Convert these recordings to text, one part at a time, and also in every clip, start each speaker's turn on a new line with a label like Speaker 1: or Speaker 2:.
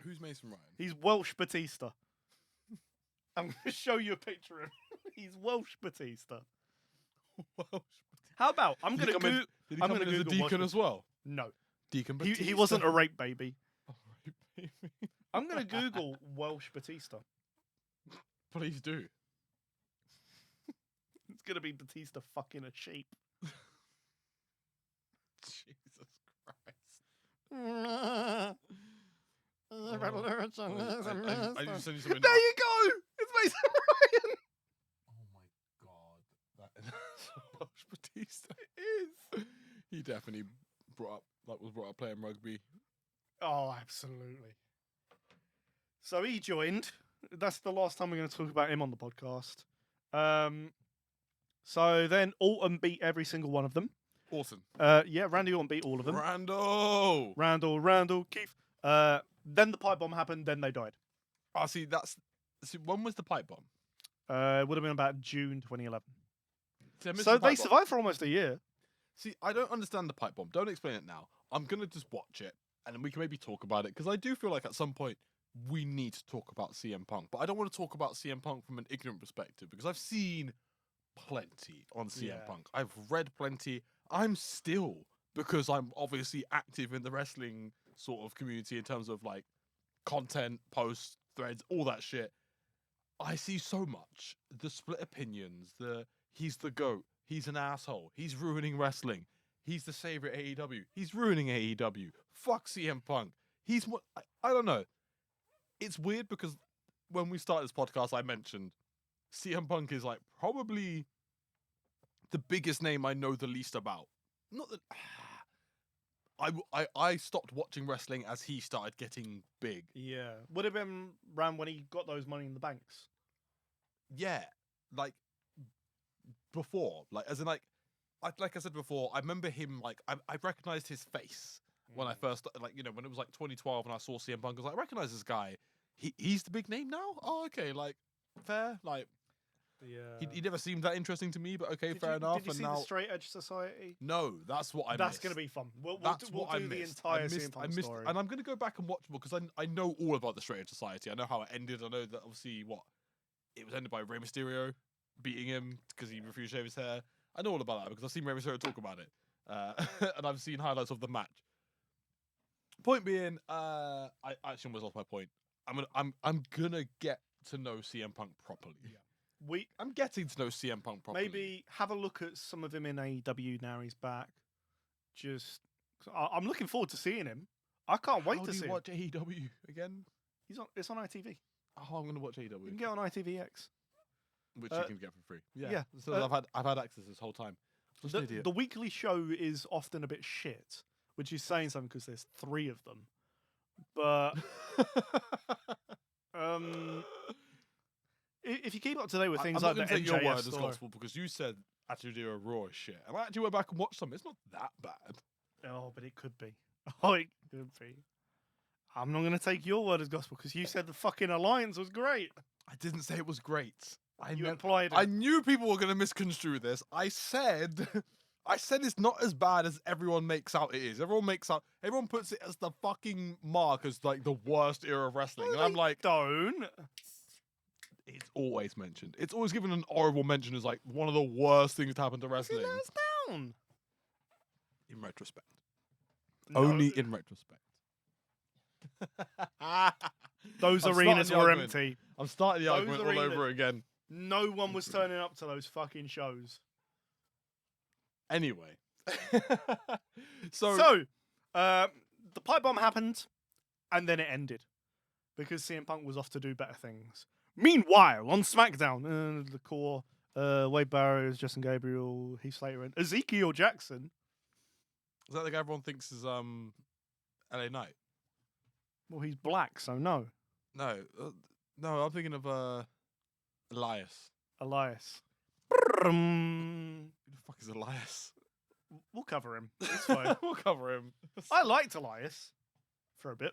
Speaker 1: Who's Mason Ryan?
Speaker 2: He's Welsh Batista. I'm going to show you a picture of him. He's Welsh Batista.
Speaker 1: Welsh.
Speaker 2: How about I'm
Speaker 1: Did he
Speaker 2: going
Speaker 1: come
Speaker 2: to
Speaker 1: in- Did he
Speaker 2: I'm
Speaker 1: come in
Speaker 2: gonna
Speaker 1: as a
Speaker 2: Google Welsh
Speaker 1: deacon as well?
Speaker 2: No,
Speaker 1: Deacon
Speaker 2: he
Speaker 1: Batista.
Speaker 2: wasn't a rape baby.
Speaker 1: Oh, rape baby.
Speaker 2: I'm going to Google Welsh Batista.
Speaker 1: Please do.
Speaker 2: It's going to be Batista fucking a sheep.
Speaker 1: Jesus Christ.
Speaker 2: I
Speaker 1: I just send you something.
Speaker 2: There you go! It's Mason Ryan!
Speaker 1: Oh my god. That is Welsh Batista.
Speaker 2: It is.
Speaker 1: He definitely was brought up playing rugby.
Speaker 2: Oh, absolutely. So he joined. That's the last time we're going to talk about him on the podcast. So then Orton beat every single one of them.
Speaker 1: Awesome.
Speaker 2: Yeah, Randy Orton beat all of them.
Speaker 1: Randall.
Speaker 2: Keith. Then the pipe bomb happened. Then they died.
Speaker 1: See, when was the pipe bomb?
Speaker 2: It would have been about June 2011.
Speaker 1: See, I missed
Speaker 2: So
Speaker 1: the
Speaker 2: they
Speaker 1: pipe bomb.
Speaker 2: survived for almost a year.
Speaker 1: See, I don't understand the pipe bomb. Don't explain it now. I'm going to just watch it, and then we can maybe talk about it, because I do feel like at some point we need to talk about CM Punk. But I don't want to talk about CM Punk from an ignorant perspective, because I've seen plenty on CM Punk. I've read plenty. I'm still, because I'm obviously active in the wrestling sort of community in terms of like content, posts, threads, all that shit. I see so much. The split opinions, he's the GOAT, he's an asshole, he's ruining wrestling, he's the savior at AEW, he's ruining AEW, fuck CM Punk. He's what, I don't know. It's weird because when we started this podcast, I mentioned CM Punk is like probably the biggest name I know the least about. Not that I stopped watching wrestling as he started getting big.
Speaker 2: Yeah. Would have been around when he got those Money in the Banks.
Speaker 1: Yeah, like before, like as in like I said before, I remember him like I recognized his face when I first like when it was like 2012 and I saw CM Punk. I was like, I recognize this guy. He's the big name now. Oh, okay, like fair. Like
Speaker 2: Yeah.
Speaker 1: he never seemed that interesting to me, but okay, fair
Speaker 2: Did
Speaker 1: enough.
Speaker 2: you see
Speaker 1: now
Speaker 2: the Straight Edge Society?
Speaker 1: no, that's what I
Speaker 2: That's
Speaker 1: missed.
Speaker 2: going to be fun. We'll
Speaker 1: That's
Speaker 2: do
Speaker 1: what I
Speaker 2: the
Speaker 1: missed.
Speaker 2: entire
Speaker 1: I missed,
Speaker 2: CM Punk
Speaker 1: I missed,
Speaker 2: story.
Speaker 1: and I'm going to go back and watch more because I know all about the Straight Edge Society. I know how it ended. I know that obviously it was ended by Rey Mysterio beating him because he refused to shave his hair. I know all about that because I've seen Rey Mysterio talk about it, and I've seen highlights of the match. Point being, I actually almost lost my point. I'm gonna get to know CM Punk properly.
Speaker 2: Yeah.
Speaker 1: I'm getting to know CM Punk properly.
Speaker 2: Maybe have a look at some of him in AEW now he's back. I'm looking forward to seeing him. I can't wait to see him.
Speaker 1: watch AEW again?
Speaker 2: It's on ITV.
Speaker 1: Oh, I'm gonna watch AEW.
Speaker 2: You can get on ITVX.
Speaker 1: Which you can get for free.
Speaker 2: Yeah.
Speaker 1: So I've had access this whole time. Just an idiot.
Speaker 2: The weekly show is often a bit shit, which is saying something because there's 3 of them. But if you keep up to date with things
Speaker 1: I'm
Speaker 2: like
Speaker 1: not
Speaker 2: the
Speaker 1: gonna take your
Speaker 2: MJF
Speaker 1: word as
Speaker 2: story-
Speaker 1: gospel because you said Attitude Era Raw is shit, and I actually went back and watched some. It's not that bad.
Speaker 2: Oh, but it could be. Oh, it could be. I'm not going to take your word as gospel because you said the fucking alliance was great.
Speaker 1: I didn't say it was great.
Speaker 2: You implied it.
Speaker 1: I knew people were going to misconstrue this. I said it's not as bad as everyone makes out it is. Everyone puts it as the fucking mark as like the worst era of wrestling. And I'm like,
Speaker 2: don't.
Speaker 1: It's always mentioned. It's always given an honorable mention as like one of the worst things to happen to wrestling.
Speaker 2: Let us down.
Speaker 1: In retrospect.
Speaker 2: No.
Speaker 1: Only in retrospect.
Speaker 2: Those
Speaker 1: I'm
Speaker 2: arenas
Speaker 1: starting the
Speaker 2: were
Speaker 1: argument.
Speaker 2: empty.
Speaker 1: I'm starting the
Speaker 2: Those
Speaker 1: argument all
Speaker 2: arenas-
Speaker 1: over again.
Speaker 2: No one was turning up to those fucking shows.
Speaker 1: Anyway.
Speaker 2: So, the pipe bomb happened, and then it ended because CM Punk was off to do better things. Meanwhile, on SmackDown, the core, Wade Barrows, Justin Gabriel, Heath Slater, and Ezekiel Jackson.
Speaker 1: Is that the guy everyone thinks is LA Knight?
Speaker 2: Well, he's black, so no.
Speaker 1: No, I'm thinking of Elias.
Speaker 2: Elias.
Speaker 1: Who the fuck is Elias?
Speaker 2: We'll cover him. It's fine.
Speaker 1: We'll cover him.
Speaker 2: I liked Elias for a bit.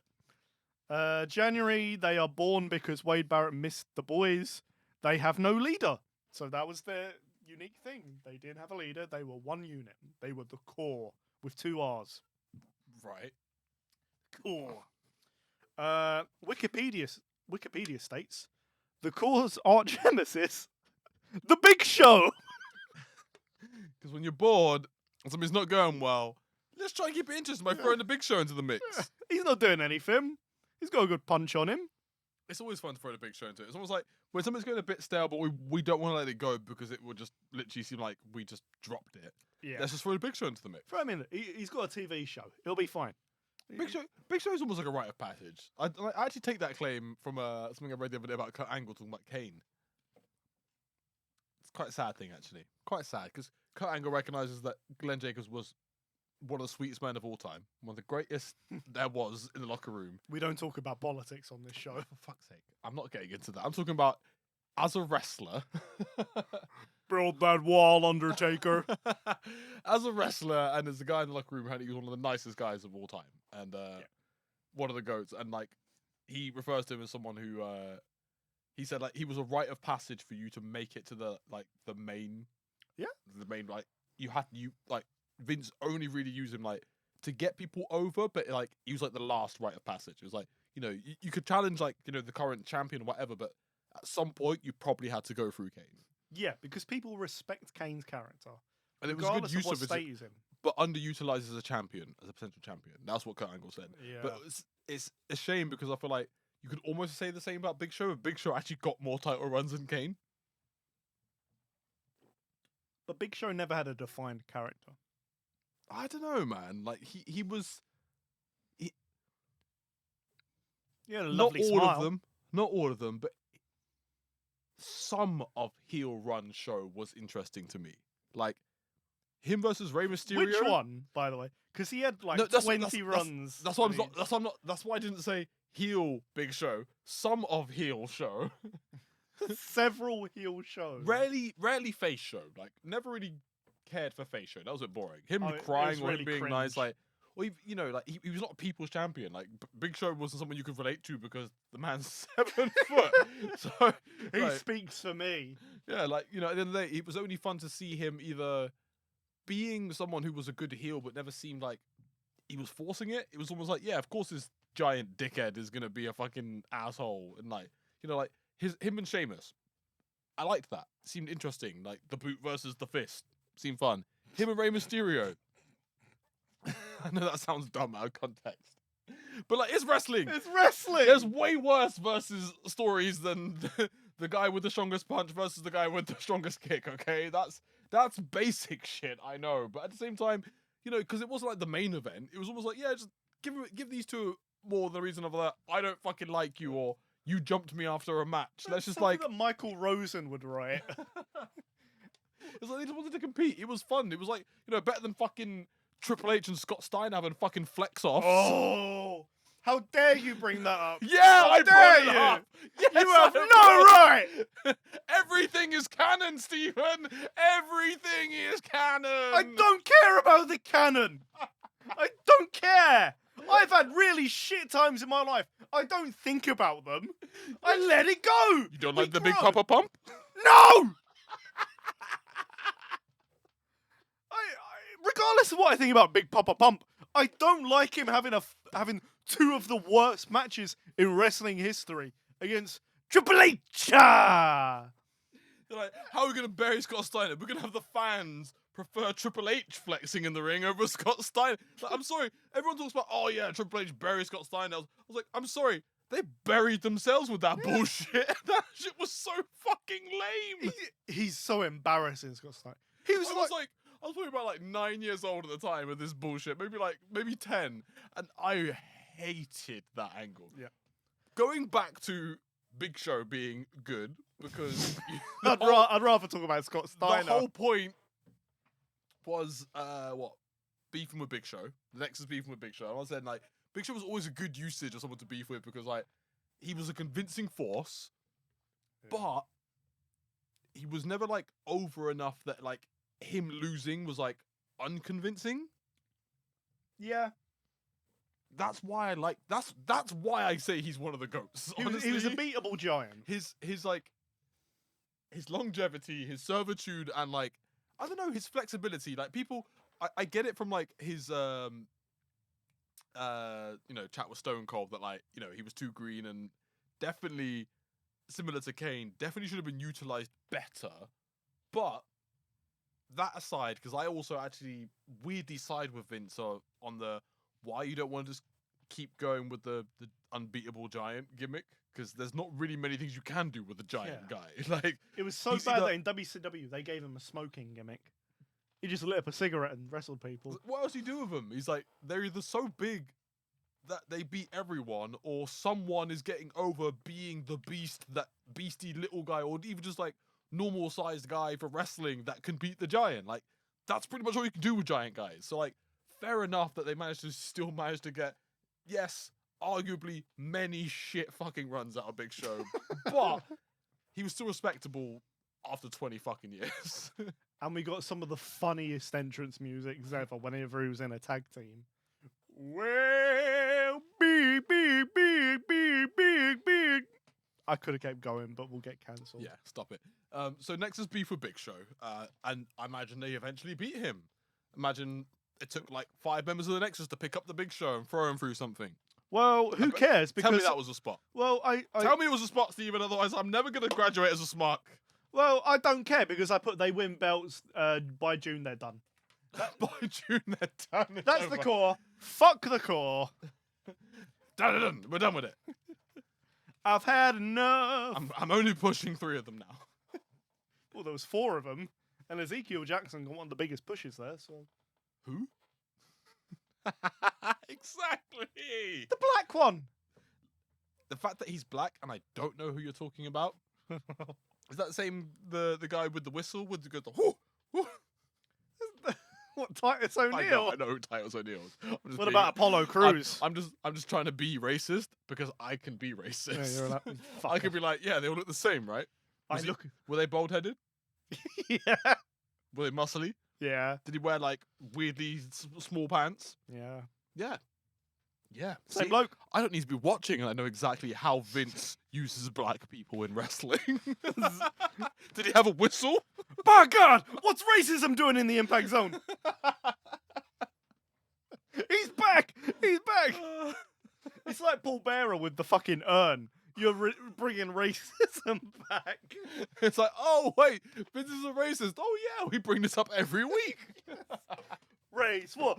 Speaker 2: January, they are born because Wade Barrett missed the boys. They have no leader. So that was their unique thing. They didn't have a leader. They were one unit. They were the core with 2 R's.
Speaker 1: Right.
Speaker 2: Core. Wikipedia states the Core's arch nemesis, the Big Show.
Speaker 1: Because when you're bored and something's not going well, let's try and keep it interesting by throwing the Big Show into the mix.
Speaker 2: He's not doing anything. He's got a good punch on him.
Speaker 1: It's always fun to throw the Big Show into it. It's almost like when something's going a bit stale, but we don't want to let it go because it would just literally seem like we just dropped it.
Speaker 2: Yeah.
Speaker 1: Let's just throw the Big Show into the mix.
Speaker 2: Throw him in. He's got a TV show. It'll be fine.
Speaker 1: Big Show is almost like a rite of passage. I actually take that claim from something I read the other day about Kurt Angle talking about Kane. It's quite a sad thing, actually. Quite sad, because Kurt Angle recognises that Glenn Jacobs was one of the sweetest men of all time. One of the greatest there was in the locker room.
Speaker 2: We don't talk about politics on this show.
Speaker 1: For fuck's sake. I'm not getting into that. I'm talking about as a wrestler.
Speaker 2: Build that wall, Undertaker.
Speaker 1: As a wrestler and as a guy in the locker room, he was one of the nicest guys of all time. And one of the GOATs. And like he refers to him as someone who he said like he was a rite of passage for you to make it to the main.
Speaker 2: Yeah.
Speaker 1: The main Vince only really used him like to get people over, but like he was like the last rite of passage. It was like, you know, you could challenge like, you know, the current champion or whatever, but at some point you probably had to go through Kane. Yeah,
Speaker 2: because people respect Kane's character.
Speaker 1: And it was a good use of
Speaker 2: state he's in.
Speaker 1: But underutilized as a champion, as a potential champion. That's what Kurt Angle said.
Speaker 2: Yeah.
Speaker 1: But it's a shame because I feel like you could almost say the same about Big Show. But Big Show actually got more title runs than Kane.
Speaker 2: But Big Show never had a defined character.
Speaker 1: I don't know, man. Like he was.
Speaker 2: Yeah, lovely smile.
Speaker 1: Not all of them, but some of heel run show was interesting to me. Like him versus Rey Mysterio.
Speaker 2: Which one, by the way? Because he had like 20 runs.
Speaker 1: That's why That's why I didn't say heel Big Show. Some of heel show.
Speaker 2: Several heel shows.
Speaker 1: Rarely face show. Like never really cared for face show. That was a bit boring. Him crying or him being
Speaker 2: cringe.
Speaker 1: nice, like, or you know, like he was not a people's champion. Like Big Show wasn't someone you could relate to because the man's 7 foot. So
Speaker 2: he speaks for me.
Speaker 1: Yeah, like, you know, at the end of the day, it was only fun to see him either being someone who was a good heel but never seemed like he was forcing it. It was almost like, yeah, of course this giant dickhead is gonna be a fucking asshole, and like, you know, like him and Sheamus. I liked that. It seemed interesting. Like the boot versus the fist seemed fun. Him and Rey Mysterio. I know that sounds dumb out of context, but like, it's wrestling.
Speaker 2: It's wrestling.
Speaker 1: There's way worse versus stories than the guy with the strongest punch versus the guy with the strongest kick. Okay, that's basic shit. I know, but at the same time, you know, because it wasn't like the main event. It was almost like, yeah, just give these two more the reason of that. I don't fucking like you, or you jumped me after a match. Let's just like
Speaker 2: that Michael Rosen would write.
Speaker 1: It's like they just wanted to compete. It was fun. It was like, you know, better than fucking Triple H and Scott Steiner having fucking flex offs.
Speaker 2: Oh, how dare you bring that up?
Speaker 1: Yeah,
Speaker 2: I dare you.
Speaker 1: Up. Yes,
Speaker 2: you have no right.
Speaker 1: Everything is canon, Stephen. Everything is canon.
Speaker 2: I don't care about the canon. I don't care. I've had really shit times in my life. I don't think about them. I let it go.
Speaker 1: You don't like the Big Papa Pump?
Speaker 2: No. Regardless of what I think about Big Papa Pump, I don't like him having two of the worst matches in wrestling history against Triple H.
Speaker 1: They're like, how are we going to bury Scott Steiner? We're going to have the fans prefer Triple H flexing in the ring over Scott Steiner. Like, I'm sorry. Everyone talks about, oh yeah, Triple H buried Scott Steiner. I was like, I'm sorry. They buried themselves with that bullshit. That shit was so fucking lame.
Speaker 2: He's so embarrassing, Scott Steiner.
Speaker 1: I was probably about like 9 years old at the time with this bullshit. Maybe 10. And I hated that angle.
Speaker 2: Yeah.
Speaker 1: Going back to Big Show being good, because
Speaker 2: I'd rather talk about Scott Steiner.
Speaker 1: The whole point was beefing with Big Show. The next is beefing with Big Show. And I was saying, like, Big Show was always a good usage of someone to beef with because, like, he was a convincing force, but he was never like over enough that like him losing was like unconvincing.
Speaker 2: Yeah.
Speaker 1: That's why I like that's why I say he's one of the GOATs.
Speaker 2: He was a beatable giant.
Speaker 1: His longevity, his servitude, and like, I don't know, his flexibility. Like, people, I get it from like his chat with Stone Cold that like he was too green and definitely similar to Kane. Definitely should have been utilized better. But that aside, because I also actually weirdly side with Vince on the why you don't want to just keep going with the unbeatable giant gimmick, because there's not really many things you can do with the giant guy. Like,
Speaker 2: it was so bad that in WCW they gave him a smoking gimmick. He just lit up a cigarette and wrestled people.
Speaker 1: What else do you do with them? He's like, they're either so big that they beat everyone, or someone is getting over being the beastie little guy, or even just like normal sized guy for wrestling that can beat the giant. Like, that's pretty much all you can do with giant guys. So like, fair enough that they managed to get, yes, arguably many shit fucking runs out of Big Show, but he was still respectable after 20 fucking years.
Speaker 2: And we got some of the funniest entrance music ever whenever he was in a tag team. Well, big. I could have kept going, but we'll get cancelled.
Speaker 1: Yeah, stop it. So Nexus beef with Big Show, and I imagine they eventually beat him. Imagine it took like 5 members of the Nexus to pick up the Big Show and throw him through something.
Speaker 2: Well, who cares? Because
Speaker 1: tell me that was a spot.
Speaker 2: Well,
Speaker 1: tell me it was a spot, Steven. Otherwise, I'm never going to graduate as a smart.
Speaker 2: Well, I don't care because I put they win belts by June. They're done.
Speaker 1: By June, they're done.
Speaker 2: That's the core. Fuck the core.
Speaker 1: Done. We're done with it.
Speaker 2: I've had enough.
Speaker 1: I'm only pushing 3 of them now.
Speaker 2: Well, there was 4 of them, and Ezekiel Jackson got one of the biggest pushes there. So
Speaker 1: who? Exactly.
Speaker 2: The black one.
Speaker 1: The fact that he's black and I don't know who you're talking about. Is that the same the guy with the whistle with the whoo?
Speaker 2: What, Titus O'Neil?
Speaker 1: I know who Titus O'Neil is.
Speaker 2: What about Apollo Crews?
Speaker 1: I'm just trying to be racist because I can be racist.
Speaker 2: Yeah, you're
Speaker 1: I could be like, yeah, they all look the same, right? Were they bald headed?
Speaker 2: Yeah.
Speaker 1: Were they muscly?
Speaker 2: Yeah.
Speaker 1: Did he wear like weirdly small pants?
Speaker 2: Yeah.
Speaker 1: Yeah. Yeah.
Speaker 2: Same bloke.
Speaker 1: I don't need to be watching, and I know exactly how Vince uses black people in wrestling. Did he have a whistle?
Speaker 2: By God, what's racism doing in the Impact Zone? He's back. He's back. It's like Paul Bearer with the fucking urn. You're bringing racism back.
Speaker 1: It's like, oh wait, Vince is a racist. Oh yeah, we bring this up every week.
Speaker 2: Race what?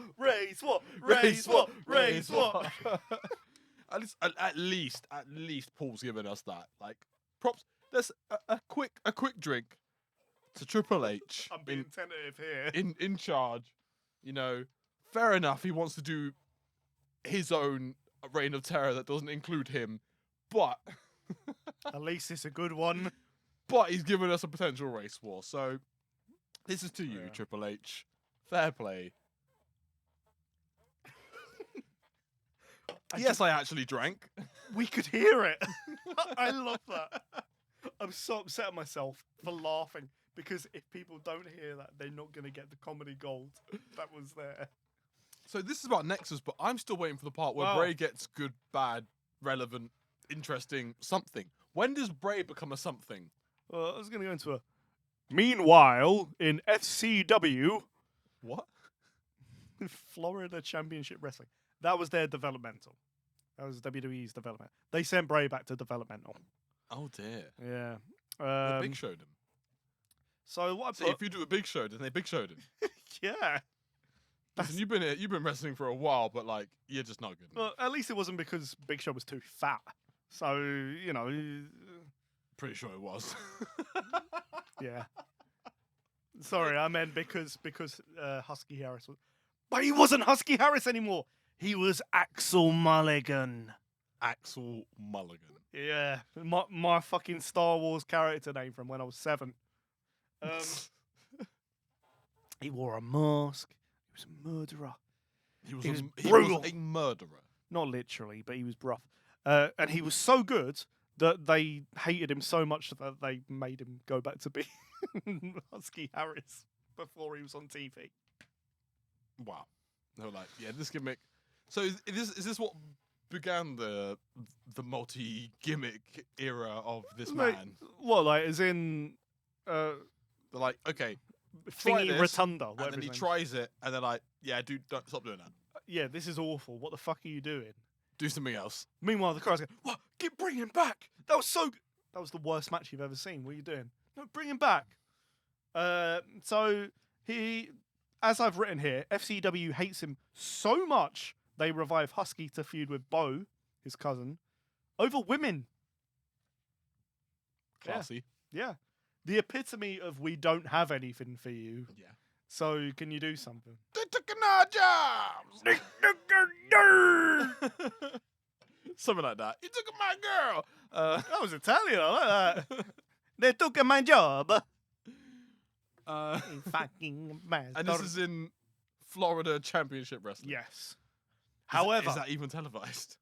Speaker 1: At least Paul's giving us that. Like, props. There's a quick drink to Triple H.
Speaker 2: I'm being tentative here.
Speaker 1: In charge. Fair enough. He wants to do his own reign of terror that doesn't include him, but
Speaker 2: at least it's a good one.
Speaker 1: But he's given us a potential race war. So this is to you, Triple H. Fair play. Yes, I actually drank.
Speaker 2: We could hear it. I love that. I'm so upset at myself for laughing because if people don't hear that, they're not going to get the comedy gold that was there.
Speaker 1: So this is about Nexus, but I'm still waiting for the part where Bray gets good, bad, relevant, interesting something. When does Bray become a something?
Speaker 2: Well, I was going to go into a... Meanwhile, in FCW...
Speaker 1: What?
Speaker 2: Florida Championship Wrestling. That was their developmental. That was WWE's development. They sent Bray back to developmental.
Speaker 1: Oh dear.
Speaker 2: Yeah.
Speaker 1: They Big Showed him.
Speaker 2: So what?
Speaker 1: So if you do a Big Show, then they Big Showed him.
Speaker 2: Yeah.
Speaker 1: Listen, you've been wrestling for a while, but like you're just not good.
Speaker 2: Well, at least it wasn't because Big Show was too fat. So
Speaker 1: pretty sure it was.
Speaker 2: Yeah. Sorry, I meant because Husky Harris was. But he wasn't Husky Harris anymore. He was Axel Mulligan.
Speaker 1: Axel Mulligan.
Speaker 2: Yeah, my fucking Star Wars character name from when I was 7. He wore a mask. He was a murderer. He was brutal.
Speaker 1: He was a murderer.
Speaker 2: Not literally, but he was rough. And he was so good that they hated him so much that they made him go back to being Husky Harris before he was on TV.
Speaker 1: Wow. They were like, yeah, this gimmick. So is this what began the multi-gimmick era of this man?
Speaker 2: What, like, as in...
Speaker 1: they're like, okay,
Speaker 2: Thingy
Speaker 1: this,
Speaker 2: Rotunda.
Speaker 1: And then he tries it, and they're like, yeah, dude, don't stop doing that.
Speaker 2: yeah, this is awful. What the fuck are you doing?
Speaker 1: Do something else.
Speaker 2: Meanwhile, the crowd's going, what? Bring him back. That was so good. That was the worst match you've ever seen. What are you doing? No, bring him back. So he, as I've written here, FCW hates him so much they revive Husky to feud with Bo, his cousin, over women.
Speaker 1: Classy.
Speaker 2: Yeah. The epitome of we don't have anything for you.
Speaker 1: Yeah.
Speaker 2: So can you do something?
Speaker 1: They took our jobs.
Speaker 2: They took our
Speaker 1: Something like that. You took my girl.
Speaker 2: That was Italian. I like that. They took my job. Fucking bastard.
Speaker 1: And this is in Florida Championship Wrestling.
Speaker 2: Yes. However,
Speaker 1: is that even televised?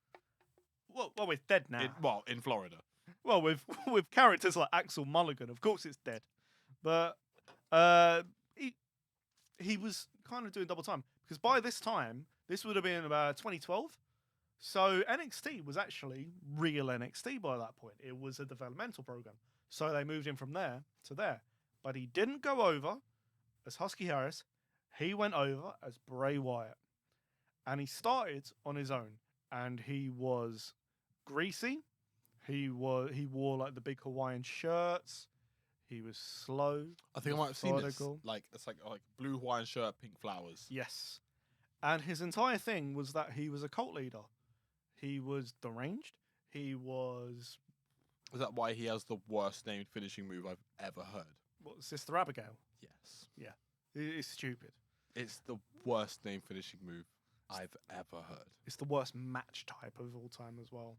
Speaker 2: well, it's dead now.
Speaker 1: In Florida.
Speaker 2: Well, with characters like Axel Mulligan, of course it's dead. But he was kind of doing double time because by this time, this would have been about 2012. So NXT was actually real NXT by that point. It was a developmental program. So they moved him from there to there. But he didn't go over as Husky Harris. He went over as Bray Wyatt. And he started on his own. And he was greasy. He wore like the big Hawaiian shirts. He was slow.
Speaker 1: I think I might have seen this.
Speaker 2: methodical.
Speaker 1: It's like blue Hawaiian shirt, pink flowers.
Speaker 2: Yes. And his entire thing was that he was a cult leader. He was deranged. He was...
Speaker 1: Is that why he has the worst named finishing move I've ever heard?
Speaker 2: What, Sister Abigail?
Speaker 1: Yes.
Speaker 2: Yeah. It's stupid.
Speaker 1: It's the worst named finishing move I've ever heard.
Speaker 2: It's the worst match type of all time as well.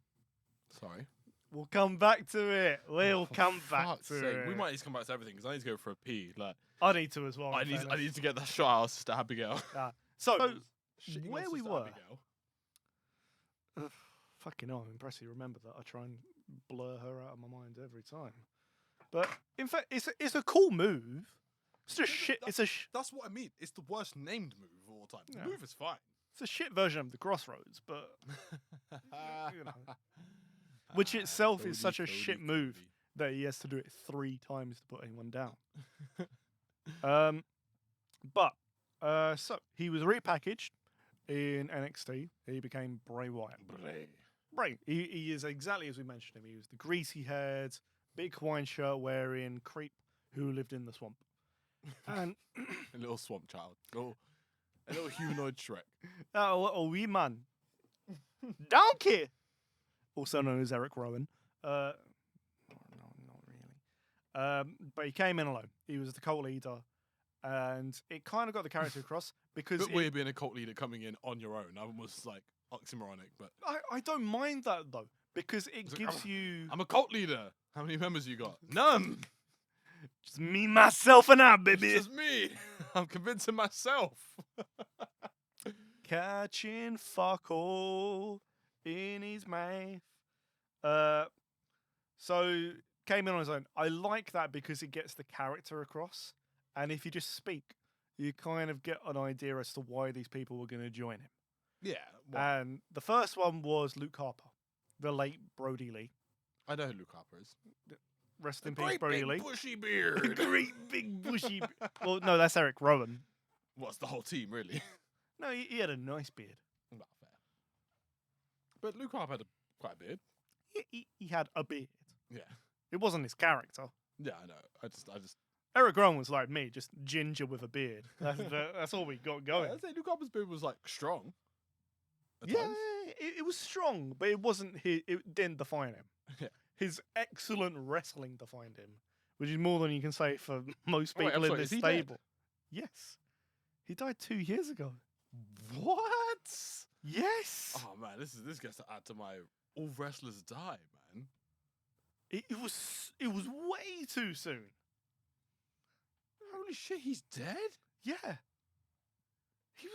Speaker 1: Sorry.
Speaker 2: We'll come back to it. We'll
Speaker 1: For
Speaker 2: come back
Speaker 1: fuck's
Speaker 2: to
Speaker 1: sake.
Speaker 2: it.
Speaker 1: We might need to come back to everything because I need to go for a pee. Like
Speaker 2: I need to as well.
Speaker 1: I need to get that shot out, Sister Abigail.
Speaker 2: So
Speaker 1: Shitting on
Speaker 2: where we
Speaker 1: Sister
Speaker 2: were.
Speaker 1: Abigail.
Speaker 2: Fucking hell, I'm impressed you remember that. I try and blur her out of my mind every time. But in fact, it's a cool move. It's just shit.
Speaker 1: That's what I mean. It's the worst named move of all time. The
Speaker 2: Yeah.
Speaker 1: move is fine.
Speaker 2: It's a shit version of the Crossroads, but you know, which itself is such a shit move that he has to do it 3 times to put anyone down. So he was repackaged in NXT. He became Bray Wyatt. Bray. He is exactly as we mentioned him. He was the greasy haired, big Hawaiian shirt wearing creep who lived in the swamp. And
Speaker 1: A little swamp child. Oh, a little humanoid Shrek.
Speaker 2: a wee man. Donkey! Also known as Eric Rowan. No, not really. But he came in alone. He was the cult leader. And it kind of got the character across because...
Speaker 1: But weird being a cult leader coming in on your own. That was like oxymoronic, but...
Speaker 2: I don't mind that, though, because it
Speaker 1: like,
Speaker 2: gives you...
Speaker 1: I'm a cult leader. How many members you got? None.
Speaker 2: Just me, myself, and I, baby.
Speaker 1: It's just me. I'm convincing myself.
Speaker 2: Catching fuck all in his mouth. So came in on his own. I like that because it gets the character across. And if you just speak, you kind of get an idea as to why these people were going to join him.
Speaker 1: Yeah. Well,
Speaker 2: And the first one was Luke Harper, the late Brody Lee.
Speaker 1: I know who Luke Harper is.
Speaker 2: Rest in peace,
Speaker 1: Great
Speaker 2: Brody
Speaker 1: big
Speaker 2: Lee.
Speaker 1: bushy beard.
Speaker 2: Great big bushy. Well, no, that's Eric Rowan.
Speaker 1: What's the whole team, really?
Speaker 2: No, he had a nice beard.
Speaker 1: Not fair. But Luke Harper had quite a beard.
Speaker 2: He had a beard.
Speaker 1: Yeah.
Speaker 2: It wasn't his character.
Speaker 1: Yeah, I know. I just.
Speaker 2: Eric Rowan was like me, just ginger with a beard. That's all we got going.
Speaker 1: I'd say Luke Harper's beard was like strong. At
Speaker 2: Yeah,
Speaker 1: times.
Speaker 2: it was strong, but it wasn't. It didn't define him.
Speaker 1: Yeah.
Speaker 2: His excellent wrestling defined him, which is more than you can say for most
Speaker 1: Oh, wait,
Speaker 2: people
Speaker 1: I'm
Speaker 2: in
Speaker 1: sorry,
Speaker 2: this
Speaker 1: is he dead?
Speaker 2: stable. Yes, he died 2 years ago.
Speaker 1: What?
Speaker 2: Yes,
Speaker 1: Oh man, this gets to add to my all wrestlers die, man.
Speaker 2: it was way too soon.
Speaker 1: Holy shit, he's dead?
Speaker 2: Yeah, he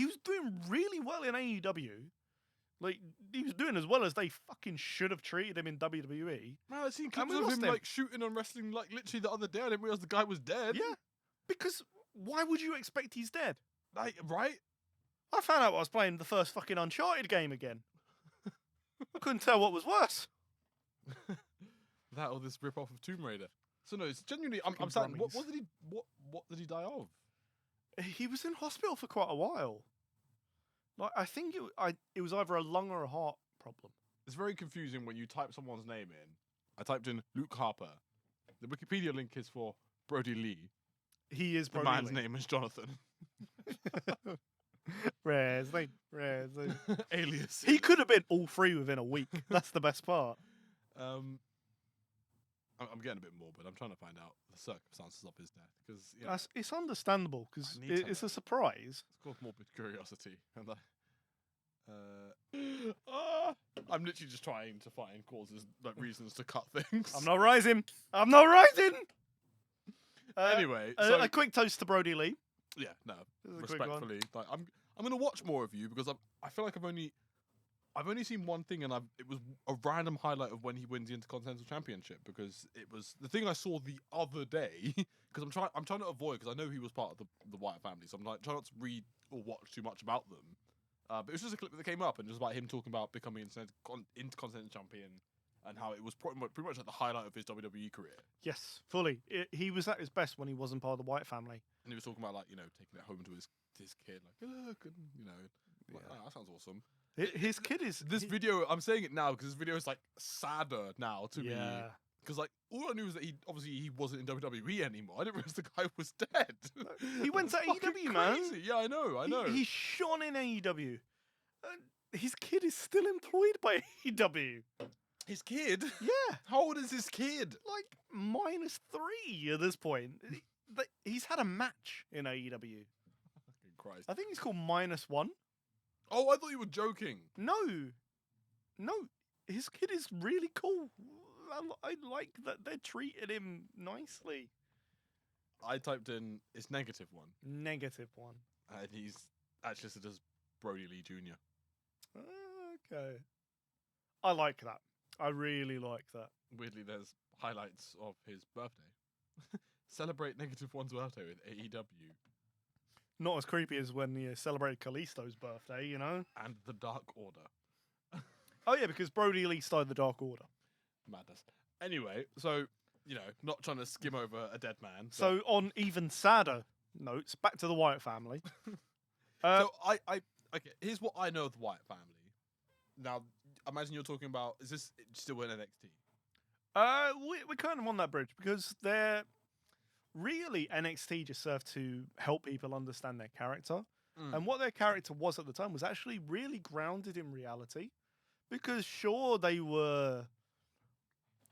Speaker 2: was doing really well in AEW. Like, he was doing as well as they fucking should have treated him in WWE.
Speaker 1: Man, I've seen
Speaker 2: And
Speaker 1: clips
Speaker 2: we
Speaker 1: of
Speaker 2: lost
Speaker 1: him
Speaker 2: him.
Speaker 1: like shooting on wrestling like literally the other day. I didn't realize the guy was dead.
Speaker 2: Yeah, because why would you expect he's dead?
Speaker 1: Like, right?
Speaker 2: I found out I was playing the first fucking Uncharted game again. I couldn't tell what was worse.
Speaker 1: That or this rip off of Tomb Raider. So no, it's genuinely. I'm
Speaker 2: Fucking
Speaker 1: saying, what
Speaker 2: drummies.
Speaker 1: did he? What did he die of?
Speaker 2: He was in hospital for quite a while. Like I think it was either a lung or a heart problem.
Speaker 1: It's very confusing when you type someone's name in. I typed in Luke Harper. The Wikipedia link is for Brody Lee.
Speaker 2: He is
Speaker 1: The
Speaker 2: Brody
Speaker 1: man's
Speaker 2: Lee.
Speaker 1: name is Jonathan.
Speaker 2: Raresley.
Speaker 1: Alias.
Speaker 2: He could have been all three within a week. That's the best part.
Speaker 1: I'm getting a bit morbid. I'm trying to find out the circumstances of his death because
Speaker 2: It's understandable because
Speaker 1: I need to
Speaker 2: it's
Speaker 1: know.
Speaker 2: a surprise.
Speaker 1: It's called morbid curiosity. And I'm literally just trying to find causes, like reasons to cut things.
Speaker 2: I'm not rising. I'm not rising.
Speaker 1: Anyway, so
Speaker 2: a quick toast to Brody Lee.
Speaker 1: yeah, no,
Speaker 2: This is a quick one.
Speaker 1: respectfully, like I'm gonna watch more of you because I feel like I've only seen one thing, and it was a random highlight of when he wins the Intercontinental Championship because it was the thing I saw the other day. Because I'm trying to avoid because I know he was part of the Wyatt family, so I'm like trying not to read or watch too much about them. But it was just a clip that came up and it was about him talking about becoming Intercontinental Champion and how it was pretty much like the highlight of his WWE career.
Speaker 2: Yes, fully. He was at his best when he wasn't part of the Wyatt family.
Speaker 1: And he was talking about like taking it home to his kid, like look, and like,
Speaker 2: Yeah.
Speaker 1: oh, that sounds awesome.
Speaker 2: His kid is
Speaker 1: This video, I'm saying it now because this video is like sadder now to me.
Speaker 2: Yeah.
Speaker 1: Because like all I knew was that he wasn't in WWE anymore. I didn't realize the guy was dead.
Speaker 2: He went to
Speaker 1: That's fucking
Speaker 2: AEW, man.
Speaker 1: crazy. Yeah, I know.
Speaker 2: He shone in AEW. His kid is still employed by AEW.
Speaker 1: His kid?
Speaker 2: Yeah,
Speaker 1: How old is his kid?
Speaker 2: like -3 at this point. He's had a match in AEW.
Speaker 1: Fucking Christ.
Speaker 2: I think he's called -1.
Speaker 1: Oh, I thought you were joking.
Speaker 2: No, his kid is really cool. I like that they're treating him nicely.
Speaker 1: I typed in it's -1,
Speaker 2: -1.
Speaker 1: and he's actually listed as Brody Lee Jr.
Speaker 2: Okay. I like that. I really like that.
Speaker 1: Weirdly, there's highlights of his birthday. Celebrate -1's birthday with AEW
Speaker 2: Not as creepy as when you celebrated Kalisto's birthday, you know?
Speaker 1: and the Dark Order.
Speaker 2: Oh, yeah, because Brody Lee started the Dark Order.
Speaker 1: Madness. Anyway, so not trying to skim over a dead man.
Speaker 2: So, on even sadder notes, back to the Wyatt family.
Speaker 1: So okay. Here's what I know of the Wyatt family. Now, imagine you're talking about. Is this still in NXT?
Speaker 2: We're kind of on that bridge because they're really NXT just served to help people understand their character. And what their character was at the time was actually really grounded in reality. Because sure, they were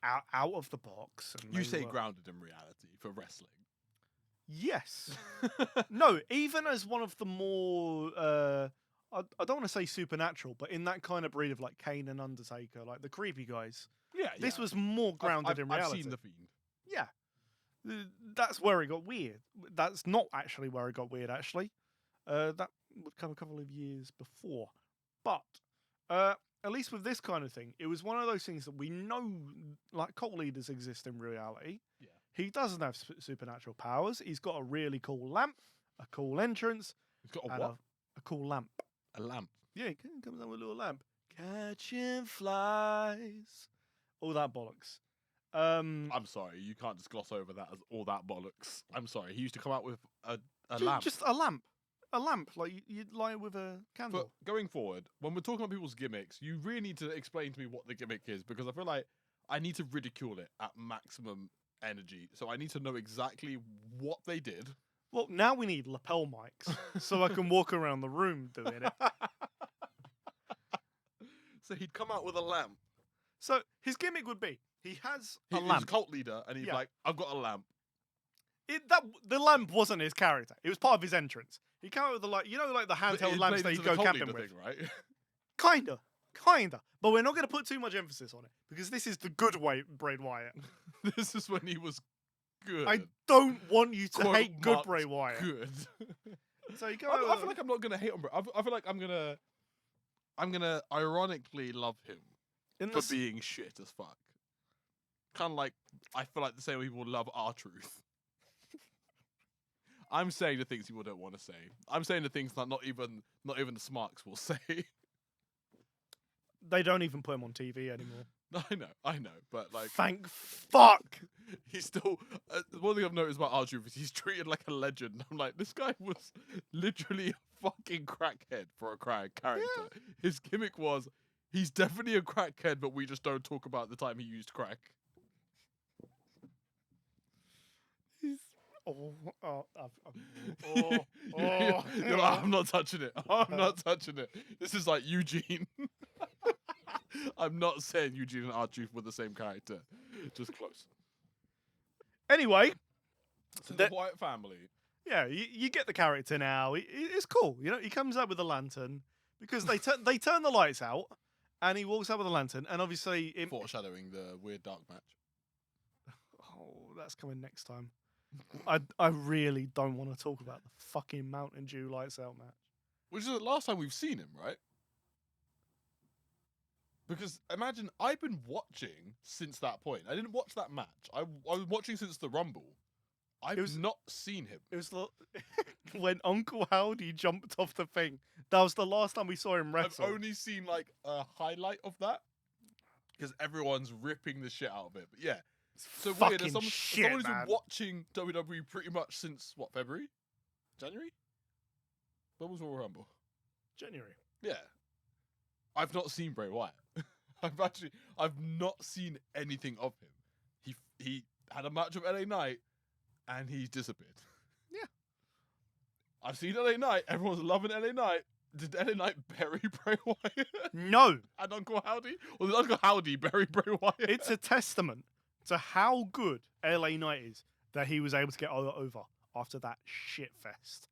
Speaker 2: out of the box. And
Speaker 1: You
Speaker 2: they
Speaker 1: say
Speaker 2: were-
Speaker 1: grounded in reality for wrestling.
Speaker 2: Yes. No, even as one of the more, I don't want to say supernatural, but in that kind of breed of like Kane and Undertaker, like the creepy guys.
Speaker 1: Yeah.
Speaker 2: This was more grounded in reality.
Speaker 1: I've seen The Fiend.
Speaker 2: Yeah. That's where it got weird. That's not actually where it got weird, actually. That would come a couple of years before. But at least with this kind of thing, it was one of those things that we know, like cult leaders exist in reality.
Speaker 1: Yeah.
Speaker 2: He doesn't have supernatural powers. He's got a really cool lamp, a cool entrance,
Speaker 1: He's got a
Speaker 2: and
Speaker 1: what?
Speaker 2: a cool lamp.
Speaker 1: A lamp.
Speaker 2: Yeah, he comes out with a little lamp. Catching flies. All that bollocks.
Speaker 1: I'm sorry, you can't just gloss over that as all that bollocks. I'm sorry. He used to come out with a lamp.
Speaker 2: Just a lamp. A lamp, like you'd light with a candle.
Speaker 1: But going forward, when we're talking about people's gimmicks, you really need to explain to me what the gimmick is because I feel like I need to ridicule it at maximum energy. So I need to know exactly what they did.
Speaker 2: Well, now we need lapel mics so I can walk around the room doing it.
Speaker 1: So he'd come out with a lamp.
Speaker 2: So his gimmick would be he has
Speaker 1: He's
Speaker 2: a
Speaker 1: a
Speaker 2: lamp.
Speaker 1: cult leader, and he's
Speaker 2: Yeah.
Speaker 1: like, "I've got a lamp."
Speaker 2: The lamp wasn't his character. It was part of his entrance. He came out with the like the handheld
Speaker 1: It
Speaker 2: lamps
Speaker 1: played
Speaker 2: that you
Speaker 1: into
Speaker 2: go
Speaker 1: the cult
Speaker 2: camping
Speaker 1: leader
Speaker 2: with.
Speaker 1: thing, right?
Speaker 2: Kinda. But we're not going to put too much emphasis on it because this is the good way, Bray Wyatt.
Speaker 1: This is when he was good.
Speaker 2: I don't want you to
Speaker 1: Quote
Speaker 2: hate good
Speaker 1: marked
Speaker 2: Bray Wyatt.
Speaker 1: Good.
Speaker 2: So you go.
Speaker 1: I feel like I'm not gonna hate on Bray. I feel like I'm gonna ironically love him
Speaker 2: in
Speaker 1: for
Speaker 2: the
Speaker 1: being shit as fuck. Kind of like I feel like the same way people love R-Truth. I'm saying the things people don't want to say. I'm saying the things that not even the Smarks will say.
Speaker 2: they don't even put him on TV anymore.
Speaker 1: I know, but like,
Speaker 2: Thank fuck.
Speaker 1: he's still. One thing I've noticed about R-Truth is he's treated like a legend. I'm like, this guy was literally a fucking crackhead for a crack character. His gimmick was, he's definitely a crackhead, but we just don't talk about the time he used crack.
Speaker 2: He's oh.
Speaker 1: You're like, I'm not touching it. I'm not touching it. This is like Eugene. I'm not saying Eugene and R-Truth were the same character. Just close.
Speaker 2: Anyway,
Speaker 1: So the Wyatt family.
Speaker 2: yeah, you get the character now. It's cool. You know, he comes out with a lantern because they turn the lights out, and he walks out with a lantern, and obviously
Speaker 1: Foreshadowing the weird dark match.
Speaker 2: Oh, that's coming next time. I really don't want to talk about the fucking Mountain Dew lights out match.
Speaker 1: Which is the last time we've seen him, right? Because imagine, I've been watching since that point. I didn't watch that match. I was watching since the Rumble. I've not seen him.
Speaker 2: It was when Uncle Howdy jumped off the thing. That was the last time we saw him wrestle.
Speaker 1: I've only seen like a highlight of that because everyone's ripping the shit out of it. But yeah, so weird. As someone who's been watching WWE pretty much since what, February, January? When was Royal Rumble?
Speaker 2: January.
Speaker 1: Yeah, I've not seen Bray Wyatt. I've not seen anything of him. He had a match with LA Knight and he's disappeared.
Speaker 2: Yeah.
Speaker 1: I've seen LA Knight. Everyone's loving LA Knight. Did LA Knight bury Bray Wyatt?
Speaker 2: No.
Speaker 1: And Uncle Howdy? Or did Uncle Howdy bury Bray Wyatt?
Speaker 2: It's a testament to how good LA Knight is that he was able to get over after that shit fest.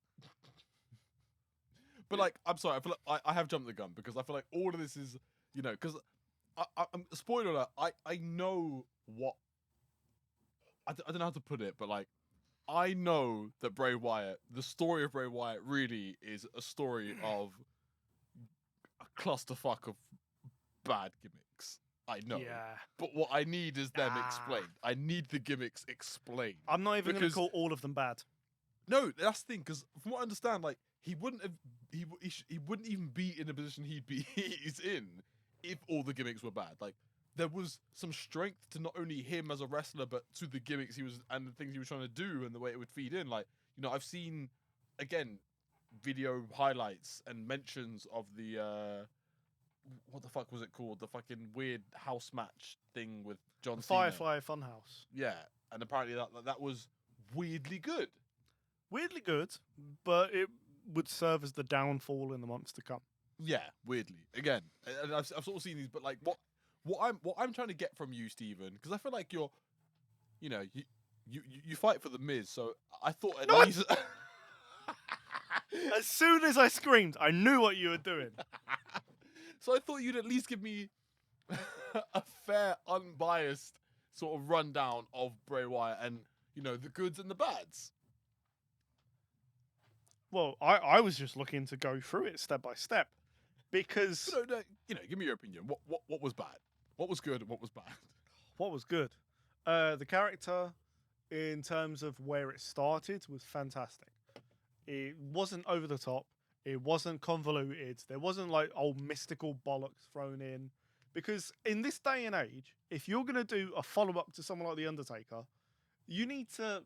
Speaker 1: But like, I'm sorry, I feel like I have jumped the gun because I feel like all of this is, you know, because I'm spoiler alert, I know what, I don't know how to put it, but like, I know that Bray Wyatt, the story of Bray Wyatt really is a story of a clusterfuck of bad gimmicks. I know.
Speaker 2: Yeah.
Speaker 1: But what I need is them explained. I need the gimmicks explained.
Speaker 2: I'm not even going to call all of them bad.
Speaker 1: No, that's the thing, because from what I understand, like, he wouldn't even be in the position he's in if all the gimmicks were bad. Like, there was some strength to not only him as a wrestler, but to the gimmicks he was and the things he was trying to do and the way it would feed in. Like, you know, I've seen, again, video highlights and mentions of the what the fuck was it called? The fucking weird house match thing with John Cena.
Speaker 2: Firefly Funhouse.
Speaker 1: Yeah, and apparently that was weirdly good.
Speaker 2: Weirdly good, but it would serve as the downfall in the months to come.
Speaker 1: Yeah, weirdly. Again, and I've sort of seen these, but like what I'm trying to get from you, Steven, because I feel like you fight for the Miz, so I thought at least.
Speaker 2: As soon as I screamed, I knew what you were doing.
Speaker 1: So I thought you'd at least give me a fair, unbiased sort of rundown of Bray Wyatt and, you know, the goods and the bads.
Speaker 2: Well, I was just looking to go through it step by step because
Speaker 1: No, you know, give me your opinion. What was bad? What was good and what was bad?
Speaker 2: What was good? The character, in terms of where it started, was fantastic. It wasn't over the top. It wasn't convoluted. There wasn't like old mystical bollocks thrown in. Because in this day and age, if you're going to do a follow-up to someone like The Undertaker, you need to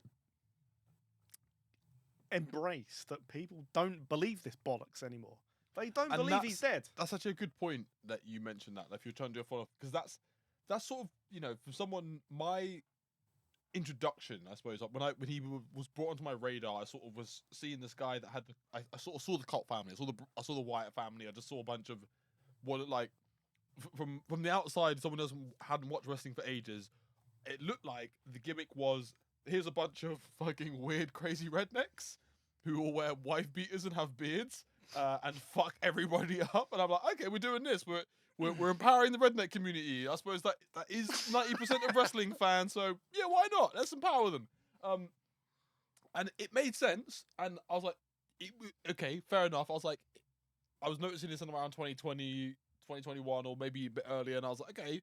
Speaker 2: embrace that people don't believe this bollocks anymore. They don't believe he's dead.
Speaker 1: That's actually a good point that you mentioned that. If you're trying to do a follow-up, because that's sort of, you know, from someone, my introduction, I suppose, when he was brought onto my radar, I sort of was seeing this guy that had I sort of saw the cult family, I saw the Wyatt family. I just saw a bunch of what like from the outside, someone hadn't watched wrestling for ages. It looked like the gimmick was, here's a bunch of fucking weird, crazy rednecks who all wear wife beaters and have beards and fuck everybody up. And I'm like, okay, we're doing this. We're empowering the redneck community. I suppose that is 90% of wrestling fans. So yeah, why not? Let's empower them. And it made sense. And I was like, okay, fair enough. I was noticing this in around 2020, 2021, or maybe a bit earlier. And I was like, okay,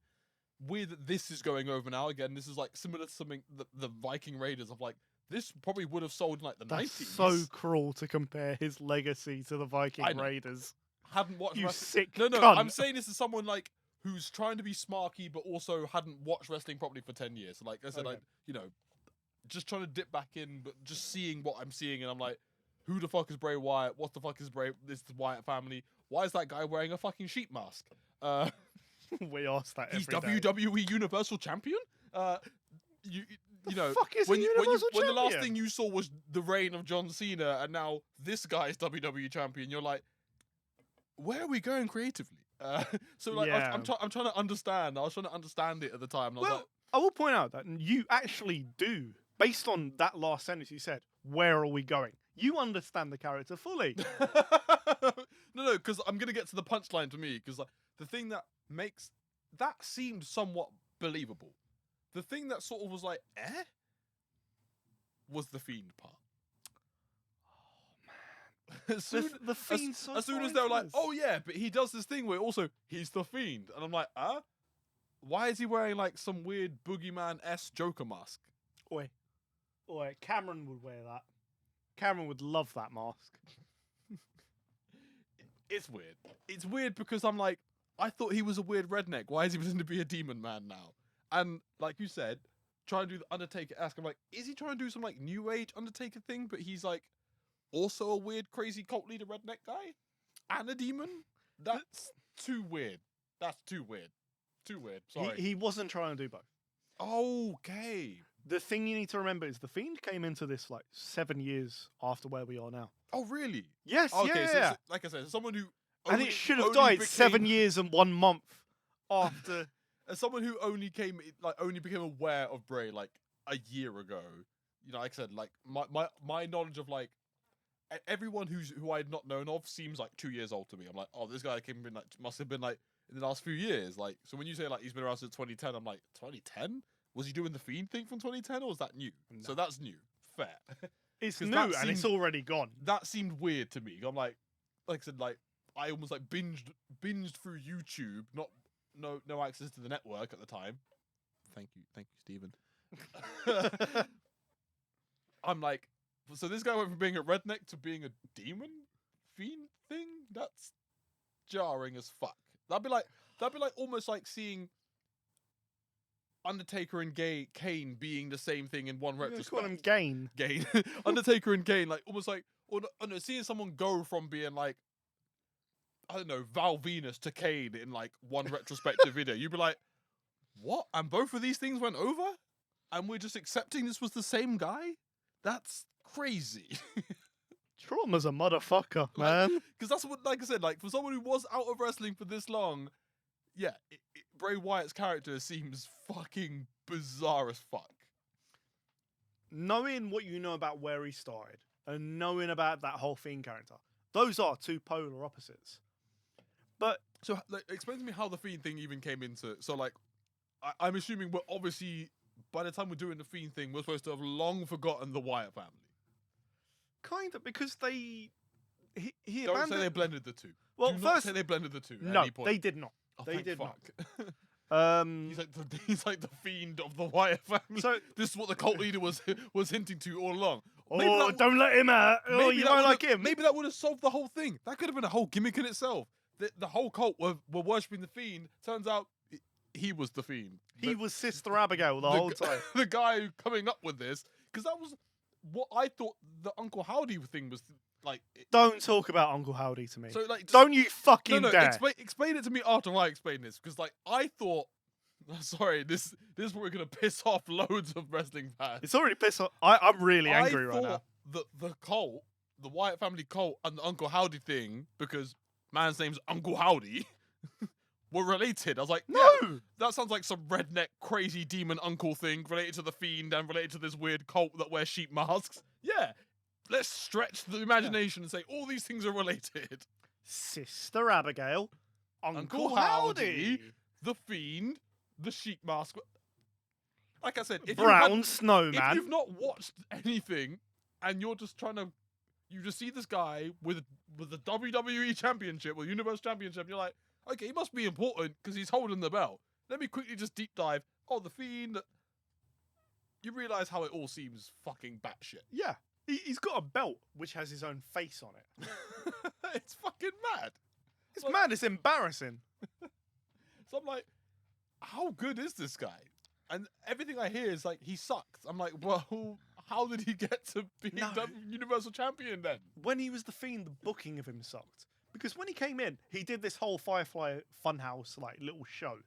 Speaker 1: weird that this is going over now. Again, this is like similar to something the Viking Raiders of like, this probably would have sold in like the 90s.
Speaker 2: So cruel to compare his legacy to the Viking Raiders.
Speaker 1: Haven't watched
Speaker 2: you
Speaker 1: wrestling.
Speaker 2: sick
Speaker 1: No,
Speaker 2: cunt.
Speaker 1: I'm saying this as someone like who's trying to be smarky but also hadn't watched wrestling properly for 10 years. Like I said,
Speaker 2: Okay.
Speaker 1: just trying to dip back in, but just seeing what I'm seeing, and I'm like, who the fuck is Bray Wyatt? What the fuck is this Wyatt family? Why is that guy wearing a fucking sheep mask?
Speaker 2: We asked that
Speaker 1: He's
Speaker 2: every day.
Speaker 1: WWE Universal Champion? You know,
Speaker 2: fuck is
Speaker 1: when
Speaker 2: a
Speaker 1: you,
Speaker 2: Universal
Speaker 1: when the last
Speaker 2: Champion?
Speaker 1: thing you saw was the reign of John Cena, and now this guy's WWE Champion, you're like, where are we going creatively? So like,
Speaker 2: Yeah.
Speaker 1: I'm trying to understand. I was trying to understand it at the time. And I was
Speaker 2: Well,
Speaker 1: like,
Speaker 2: I will point out that you actually do, based on that last sentence you said, where are we going? You understand the character fully.
Speaker 1: no, because I'm gonna get to the punchline for me. Because like the thing that makes that seemed somewhat believable. The thing that sort of was like, was the Fiend part. As soon,
Speaker 2: The Fiend's so
Speaker 1: as soon as
Speaker 2: far
Speaker 1: they were
Speaker 2: into
Speaker 1: like,
Speaker 2: this.
Speaker 1: oh yeah, but he does this thing where also he's the Fiend, and I'm like, why is he wearing like some weird boogeyman-esque Joker mask?
Speaker 2: Oi, Cameron would wear that. Cameron would love that mask.
Speaker 1: It's weird. It's weird because I'm like, I thought he was a weird redneck. Why is he pretending to be a demon man now? And like you said, try and do the Undertaker-esque. I'm like, is he trying to do some like new age Undertaker thing? But he's like also a weird, crazy cult leader redneck guy and a demon? That's too weird. That's too weird. Too weird. Sorry.
Speaker 2: He wasn't trying to do both.
Speaker 1: Okay.
Speaker 2: The thing you need to remember is the Fiend came into this like 7 years after where we are now.
Speaker 1: Oh, really?
Speaker 2: Yes,
Speaker 1: Okay,
Speaker 2: yeah.
Speaker 1: so like I said, someone who
Speaker 2: And
Speaker 1: only-
Speaker 2: it should have
Speaker 1: only
Speaker 2: died
Speaker 1: became-
Speaker 2: 7 years and 1 month after.
Speaker 1: As someone who only became aware of Bray like a year ago, like I said, like my knowledge of like everyone who I had not known of seems like 2 years old to me. I'm like, oh, this guy must have been like in the last few years. Like, so when you say like he's been around since 2010, I'm like, 2010? Was he doing the Fiend thing from 2010, or was that new?
Speaker 2: No.
Speaker 1: So that's new. Fair.
Speaker 2: It's
Speaker 1: 'Cause
Speaker 2: new
Speaker 1: that
Speaker 2: and it's
Speaker 1: seemed-
Speaker 2: already gone.
Speaker 1: That seemed weird to me. I'm like I said, like I almost like binged through YouTube, no access to the network at the time. Thank you, Steven. I'm like, so this guy went from being a redneck to being a demon fiend thing? That's jarring as fuck. That'd be like almost like seeing Undertaker and Kane being the same thing in one
Speaker 2: You
Speaker 1: retrospect.
Speaker 2: call him Gain.
Speaker 1: Kane. Undertaker and Kane, like almost like, or no, seeing someone go from being like, I don't know, Val Venus to Kane in like one retrospective video, you'd be like, what? And both of these things went over? And we're just accepting this was the same guy? That's crazy.
Speaker 2: Trauma's a motherfucker, man.
Speaker 1: Because that's what, like I said, like for someone who was out of wrestling for this long, yeah, Bray Wyatt's character seems fucking bizarre as fuck.
Speaker 2: Knowing what you know about where he started and knowing about that whole Fiend character, those are two polar opposites. But
Speaker 1: So, like, explain to me how the Fiend thing even came into. So, like, I'm assuming we're obviously, by the time we're doing the Fiend thing, we're supposed to have long forgotten the Wyatt family.
Speaker 2: kind of because he
Speaker 1: Don't
Speaker 2: abandoned.
Speaker 1: say they blended the two.
Speaker 2: Well,
Speaker 1: Do not
Speaker 2: first,
Speaker 1: say they blended the two. At
Speaker 2: no,
Speaker 1: any point.
Speaker 2: they did not.
Speaker 1: Oh,
Speaker 2: they
Speaker 1: thank
Speaker 2: did not.
Speaker 1: fuck.
Speaker 2: Um,
Speaker 1: he's like the Fiend of the Wyatt family.
Speaker 2: so
Speaker 1: This is what the cult leader was hinting to all along.
Speaker 2: oh, don't let him out. Oh,
Speaker 1: maybe
Speaker 2: you
Speaker 1: that
Speaker 2: don't
Speaker 1: would've-
Speaker 2: like him.
Speaker 1: Maybe that would have solved the whole thing. That could have been a whole gimmick in itself. The whole cult were worshipping the Fiend. Turns out he was the Fiend.
Speaker 2: He was Sister Abigail the whole time.
Speaker 1: The guy coming up with this, because that was what I thought the Uncle Howdy thing was like.
Speaker 2: Don't talk about Uncle Howdy to me.
Speaker 1: So like, just-
Speaker 2: Don't you fucking
Speaker 1: no,
Speaker 2: dare.
Speaker 1: explain it to me after I explain this, because like I thought. Sorry, this is where we're gonna piss off loads of wrestling fans.
Speaker 2: It's already pissed off. I'm really angry
Speaker 1: I
Speaker 2: right now.
Speaker 1: thought the cult, the Wyatt family cult, and the Uncle Howdy thing, because man's name's Uncle Howdy, were related. I was like,
Speaker 2: No!
Speaker 1: yeah, that sounds like some redneck crazy demon uncle thing related to the Fiend and related to this weird cult that wears sheep masks. Yeah, let's stretch the imagination and say all these things are related.
Speaker 2: Sister Abigail, Uncle
Speaker 1: Uncle
Speaker 2: Howdy,
Speaker 1: Howdy, the Fiend, the sheep mask. Like I said, if
Speaker 2: Brown
Speaker 1: if
Speaker 2: Snowman.
Speaker 1: you've not watched anything and you're just trying to, you just see this guy with the WWE Championship or Universal Championship, and you're like, okay, he must be important because he's holding the belt. Let me quickly just deep dive. Oh, the Fiend. You realise how it all seems fucking batshit.
Speaker 2: Yeah, he's got a belt which has his own face on it.
Speaker 1: It's fucking mad.
Speaker 2: It's mad. It's embarrassing.
Speaker 1: So I'm like, how good is this guy? And everything I hear is like, he sucks. I'm like, well, how did he get to be the Universal Champion then?
Speaker 2: When he was the Fiend, the booking of him sucked. Because when he came in, he did this whole Firefly Funhouse like little show.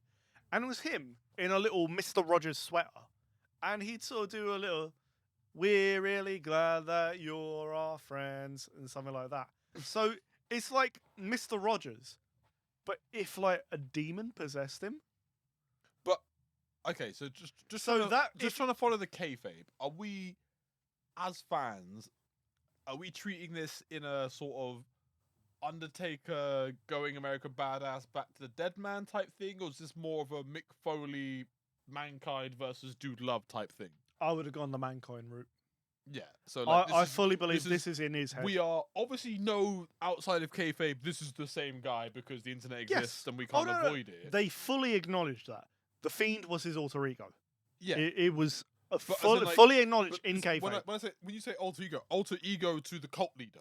Speaker 2: And it was him in a little Mr. Rogers sweater. And he'd sort of do a little, we're really glad that you're our friends, and something like that. So it's like Mr. Rogers, but if like a demon possessed him.
Speaker 1: But okay, so just
Speaker 2: so
Speaker 1: trying to follow the kayfabe. Are we, as fans, are we treating this in a sort of Undertaker going American Badass back to the Dead Man type thing, or is this more of a Mick Foley Mankind versus Dude Love type thing?
Speaker 2: I would have gone the Mankind route.
Speaker 1: Yeah, so like,
Speaker 2: I fully believe this is in his head.
Speaker 1: We are obviously outside of kayfabe, this is the same guy because the internet exists and we can't avoid it.
Speaker 2: They fully acknowledged that the Fiend was his alter ego.
Speaker 1: Yeah,
Speaker 2: it was fully acknowledged in kayfabe.
Speaker 1: When you say alter ego to the cult leader.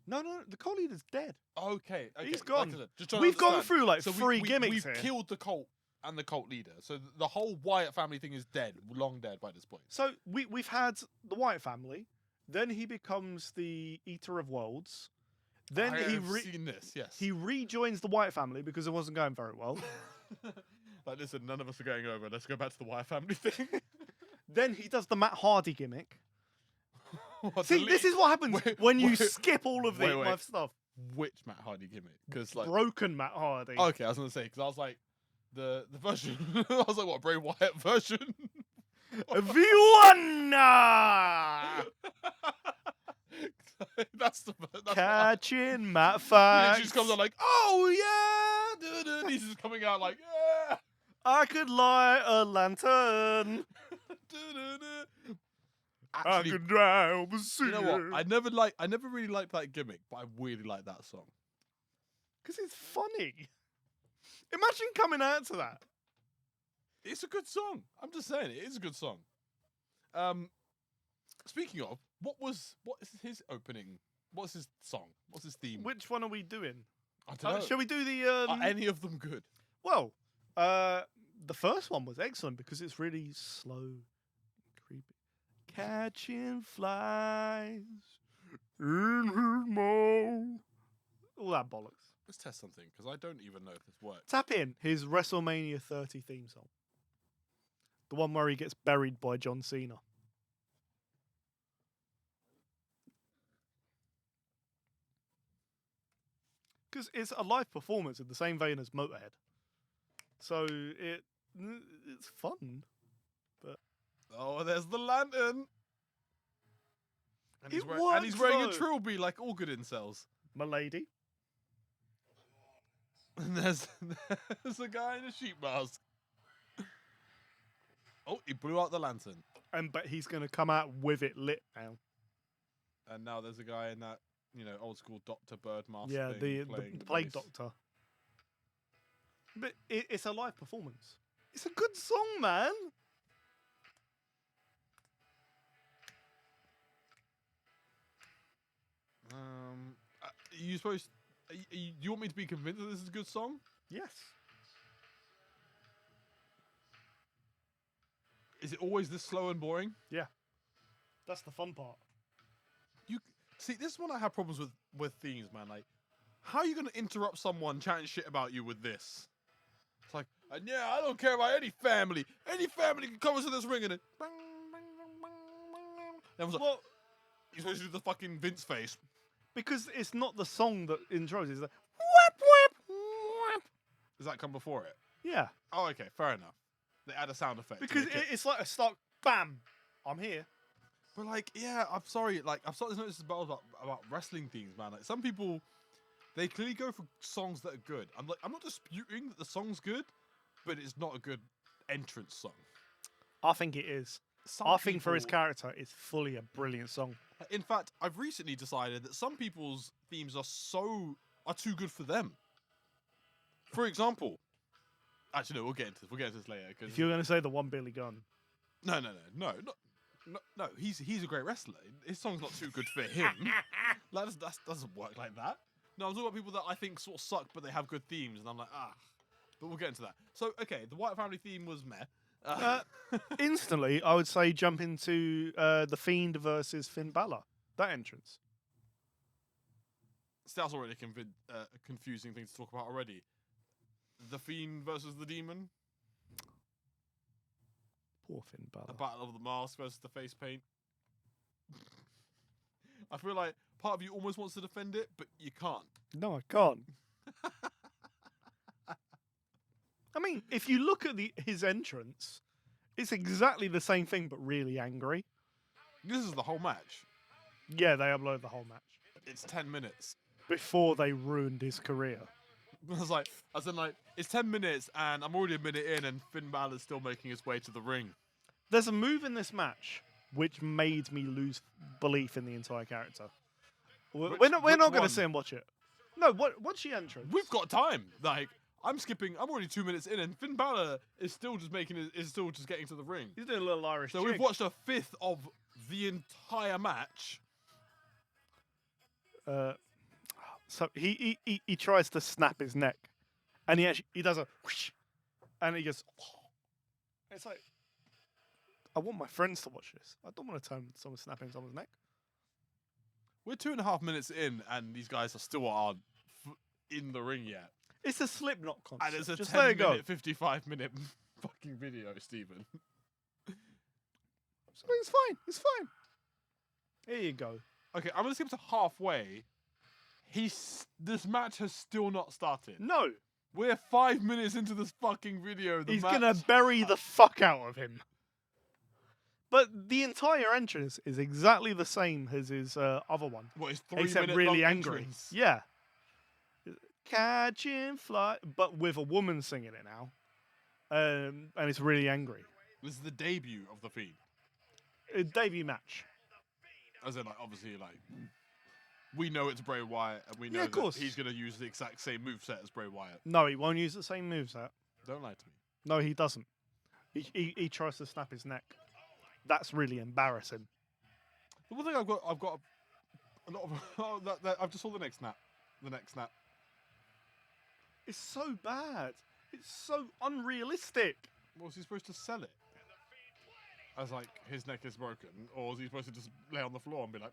Speaker 2: No, the cult leader's dead.
Speaker 1: Okay.
Speaker 2: He's gone.
Speaker 1: We've
Speaker 2: gone through like
Speaker 1: so
Speaker 2: three gimmicks
Speaker 1: We've
Speaker 2: here.
Speaker 1: killed the cult and the cult leader. So the whole Wyatt family thing is dead, long dead by this point.
Speaker 2: So we've had the Wyatt family. Then he becomes the Eater of Worlds. Then
Speaker 1: seen this, yes.
Speaker 2: He rejoins the Wyatt family because it wasn't going very well.
Speaker 1: Like, listen, none of us are going over. Let's go back to the Wyatt family thing.
Speaker 2: Then he does the Matt Hardy gimmick. See,
Speaker 1: delete.
Speaker 2: this is what happens when you skip all of my stuff.
Speaker 1: Which Matt Hardy gimmick? Because like
Speaker 2: broken Matt Hardy.
Speaker 1: Okay, I was gonna say because I was like the version. I was like, what, Bray Wyatt version?
Speaker 2: Viwana!
Speaker 1: that's
Speaker 2: catching Matt Fax.
Speaker 1: He just comes out like, oh yeah, he's just coming out like, yeah.
Speaker 2: I could light a lantern.
Speaker 1: Actually,
Speaker 2: I could drive a sea.
Speaker 1: You know what? I never really liked that gimmick, but I really like that song
Speaker 2: because it's funny. Imagine coming out to that.
Speaker 1: It's a good song. I'm just saying, it is a good song. Speaking of, what is his opening? What's his song? What's his theme?
Speaker 2: Which one are we doing?
Speaker 1: I don't know.
Speaker 2: Shall we do the?
Speaker 1: Are any of them good?
Speaker 2: Well, the first one was excellent because it's really slow, creepy. Catching flies in his mouth. All that bollocks.
Speaker 1: Let's test something because I don't even know if this works.
Speaker 2: Tap in his WrestleMania 30 theme song. The one where he gets buried by John Cena. Because it's a live performance in the same vein as Motorhead. So it's fun. But
Speaker 1: oh, there's the lantern. And he's wearing a trilby like all good incels.
Speaker 2: M'lady.
Speaker 1: And there's a guy in a sheep mask. Oh, he blew out the lantern.
Speaker 2: But he's going to come out with it lit now.
Speaker 1: And now there's a guy in that, old school Dr. Bird mask.
Speaker 2: Yeah,
Speaker 1: thing
Speaker 2: the Plague Doctor. But it's a live performance. It's a good song, man.
Speaker 1: You supposed? You want me to be convinced that this is a good song?
Speaker 2: Yes.
Speaker 1: Is it always this slow and boring?
Speaker 2: Yeah. That's the fun part.
Speaker 1: You see, this is when I have problems with themes, man. Like, how are you going to interrupt someone chatting shit about you with this? It's like, and yeah, I don't care about any family. Any family can come into this ring and then. Everyone's like, you're supposed to do the fucking Vince face.
Speaker 2: Because it's not the song that intros. It's like,
Speaker 1: whip, whip, whip. Does that come before it?
Speaker 2: Yeah.
Speaker 1: Oh, okay, fair enough. They add a sound effect.
Speaker 2: Because it's like a stock, bam, I'm here.
Speaker 1: But like, yeah, I'm sorry. Like, I've started to notice about wrestling themes, man. Like, some people, they clearly go for songs that are good. I'm not disputing that the song's good, but it's not a good entrance song.
Speaker 2: I think it is. I think for his character, it's fully a brilliant song.
Speaker 1: In fact, I've recently decided that some people's themes are too good for them. For example, actually, no, we'll get into this later.
Speaker 2: If you're going to say the one Billy Gunn,
Speaker 1: no, he's a great wrestler. His song's not too good for him. That doesn't work like that. No, I'm talking about people that I think sort of suck, but they have good themes, and I'm like, but we'll get into that. So, okay, the Wyatt family theme was meh.
Speaker 2: Instantly, I would say jump into The Fiend versus Finn Balor. That entrance.
Speaker 1: That's already a confusing thing to talk about already. The Fiend versus the Demon.
Speaker 2: Poor Finn Balor.
Speaker 1: A battle of the mask versus the face paint. I feel like part of you almost wants to defend it, but you can't.
Speaker 2: No, I can't. I mean, if you look at his entrance, it's exactly the same thing, but really angry.
Speaker 1: This is the whole match.
Speaker 2: Yeah, they upload the whole match.
Speaker 1: It's 10 minutes.
Speaker 2: Before they ruined his career.
Speaker 1: I was like, it's 10 minutes and I'm already a minute in and Finn Balor's still making his way to the ring.
Speaker 2: There's a move in this match which made me lose belief in the entire character. We're not going to sit and watch it. No, what's the entrance?
Speaker 1: We've got time. Like, I'm already 2 minutes in and Finn Balor is still just getting to the ring.
Speaker 2: He's doing a little Irish
Speaker 1: So
Speaker 2: jig.
Speaker 1: we've watched a fifth of the entire match.
Speaker 2: So he tries to snap his neck, and he does a whoosh, and he goes. It's like, I want my friends to watch this. I don't want to turn someone snapping someone's neck.
Speaker 1: We're 2.5 minutes in, and these guys are still aren't in the ring yet.
Speaker 2: It's a Slipknot concert.
Speaker 1: And it's a
Speaker 2: Just
Speaker 1: 10-minute, 55-minute fucking video, Stephen.
Speaker 2: So it's fine. It's fine. Here you go.
Speaker 1: Okay, I'm gonna skip to halfway. This match has still not started.
Speaker 2: No.
Speaker 1: We're 5 minutes into this fucking video.
Speaker 2: He's gonna bury the fuck out of him. But the entire entrance is exactly the same as his other one.
Speaker 1: What is 3
Speaker 2: except
Speaker 1: minute
Speaker 2: really
Speaker 1: long
Speaker 2: angry.
Speaker 1: entrance?
Speaker 2: Yeah. Catching fly, but with a woman singing it now. And it's really angry.
Speaker 1: This is the debut of the Fiend.
Speaker 2: A debut match.
Speaker 1: As in, like, obviously, like, we know it's Bray Wyatt, and we know
Speaker 2: Yeah, of course.
Speaker 1: that he's going to use the exact same moveset as Bray Wyatt.
Speaker 2: No, he won't use the same moveset.
Speaker 1: Don't lie to me.
Speaker 2: No, he doesn't. He tries to snap his neck. That's really embarrassing.
Speaker 1: The one thing I've got a lot of. I've just saw the next snap. The next snap.
Speaker 2: It's so bad. It's so unrealistic.
Speaker 1: Was he supposed to sell it? As like his neck is broken, or was he supposed to just lay on the floor and be like,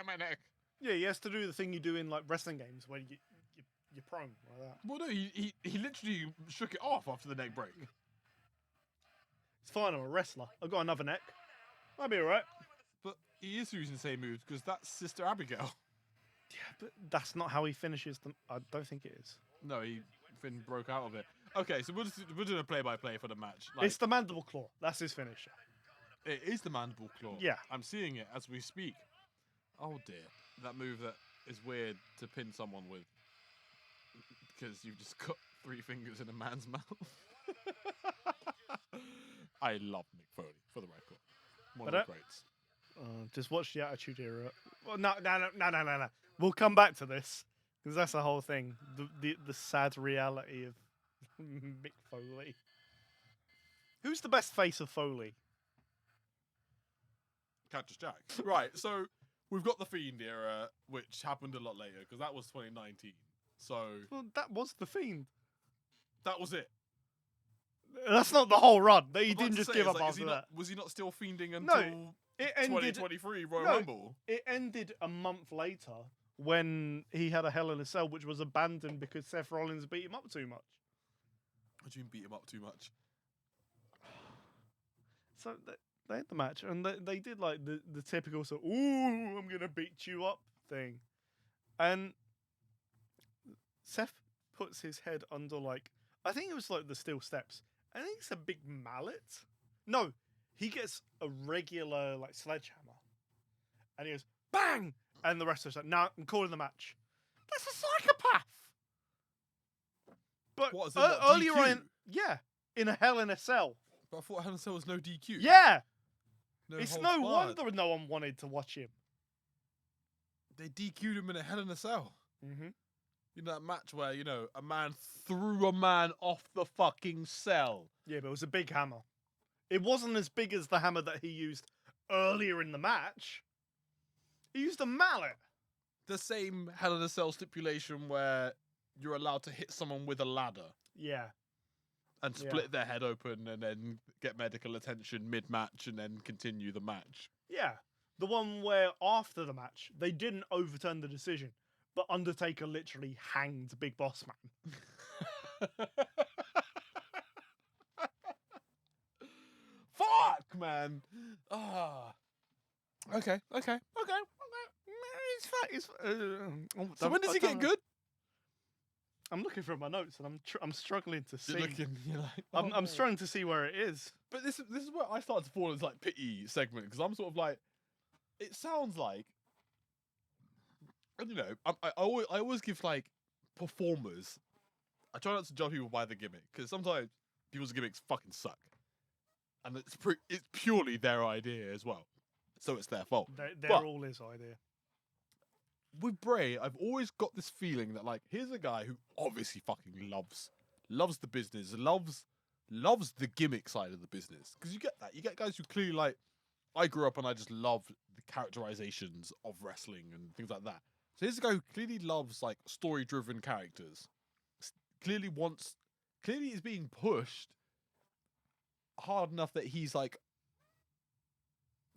Speaker 1: my neck?
Speaker 2: Yeah, he has to do the thing you do in like wrestling games where you're prone like that.
Speaker 1: Well, no, he literally shook it off after the neck break.
Speaker 2: It's fine, I'm a wrestler. I've got another neck. I'll be alright.
Speaker 1: But he is using the same moves because that's Sister Abigail.
Speaker 2: Yeah, but that's not how he finishes them. I don't think it is.
Speaker 1: No, Finn broke out of it. Okay, so we're doing a play-by-play for the match. Like,
Speaker 2: It's the mandible claw. That's his finisher.
Speaker 1: it is the mandible claw.
Speaker 2: Yeah.
Speaker 1: I'm seeing it as we speak. Oh dear, that move that is weird to pin someone with because you've just got 3 fingers in a man's mouth. I love Mick Foley, for the record. One of the greats.
Speaker 2: Just watch the Attitude Era. Well, no. We'll come back to this because that's the whole thing. The sad reality of Mick Foley. Who's the best face of Foley?
Speaker 1: Cactus Jack. Right, so we've got the Fiend era, which happened a lot later because that was 2019. So
Speaker 2: Well, that was the Fiend.
Speaker 1: that was it.
Speaker 2: That's not the whole run. He
Speaker 1: I'm about
Speaker 2: didn't
Speaker 1: to
Speaker 2: just
Speaker 1: say,
Speaker 2: give
Speaker 1: is,
Speaker 2: up
Speaker 1: like,
Speaker 2: after that.
Speaker 1: Was he not still fiending until
Speaker 2: It ended.
Speaker 1: 2023 Royal
Speaker 2: no.
Speaker 1: Rumble?
Speaker 2: It ended a month later when he had a Hell in a Cell, which was abandoned because Seth Rollins beat him up too much.
Speaker 1: What do you mean beat him up too much?
Speaker 2: So they had the match, and they did like the typical sort of, ooh, I'm gonna beat you up thing, and Seth puts his head under like, I think it was like the steel steps. I think it's a big mallet. No, he gets a regular like sledgehammer, and he goes bang, and the rest of us like, no, I'm calling the match. That's a psychopath. But
Speaker 1: What, is it not
Speaker 2: earlier
Speaker 1: DQ?
Speaker 2: in a Hell in a Cell.
Speaker 1: But I thought Hell in a Cell was no DQ.
Speaker 2: Yeah, it's
Speaker 1: holds
Speaker 2: no
Speaker 1: barred.
Speaker 2: wonder no one wanted to watch him.
Speaker 1: They DQ'd him in a Hell in a Cell.
Speaker 2: Mm-hmm.
Speaker 1: You know that match where, you know, a man threw a man off the fucking cell.
Speaker 2: Yeah, but it was a big hammer. It wasn't as big as the hammer that he used earlier in the match. He used a mallet.
Speaker 1: The same Hell in a Cell stipulation where you're allowed to hit someone with a ladder.
Speaker 2: Yeah.
Speaker 1: and split their head open and then get medical attention mid-match and then continue the match.
Speaker 2: Yeah. The one where after the match, they didn't overturn the decision, but Undertaker literally hanged Big Boss Man.
Speaker 1: Fuck, man. Ah. Okay.
Speaker 2: It's
Speaker 1: So when does he get good?
Speaker 2: I'm looking through my notes and I'm struggling to see.
Speaker 1: You're like,
Speaker 2: I'm struggling to see where it is.
Speaker 1: But this is where I start to fall into like pity segment because I'm sort of like, it sounds like, and you know, I always give like performers. I try not to judge people by the gimmick because sometimes people's gimmicks fucking suck, and it's purely their idea as well, so it's their fault.
Speaker 2: They're all his idea.
Speaker 1: With Bray, I've always got this feeling that like here's a guy who obviously fucking loves the business, loves the gimmick side of the business. Because you get guys who clearly like, I grew up and I just love the characterizations of wrestling and things like that. So here's a guy who clearly loves like story-driven characters. Clearly is being pushed hard enough that he's like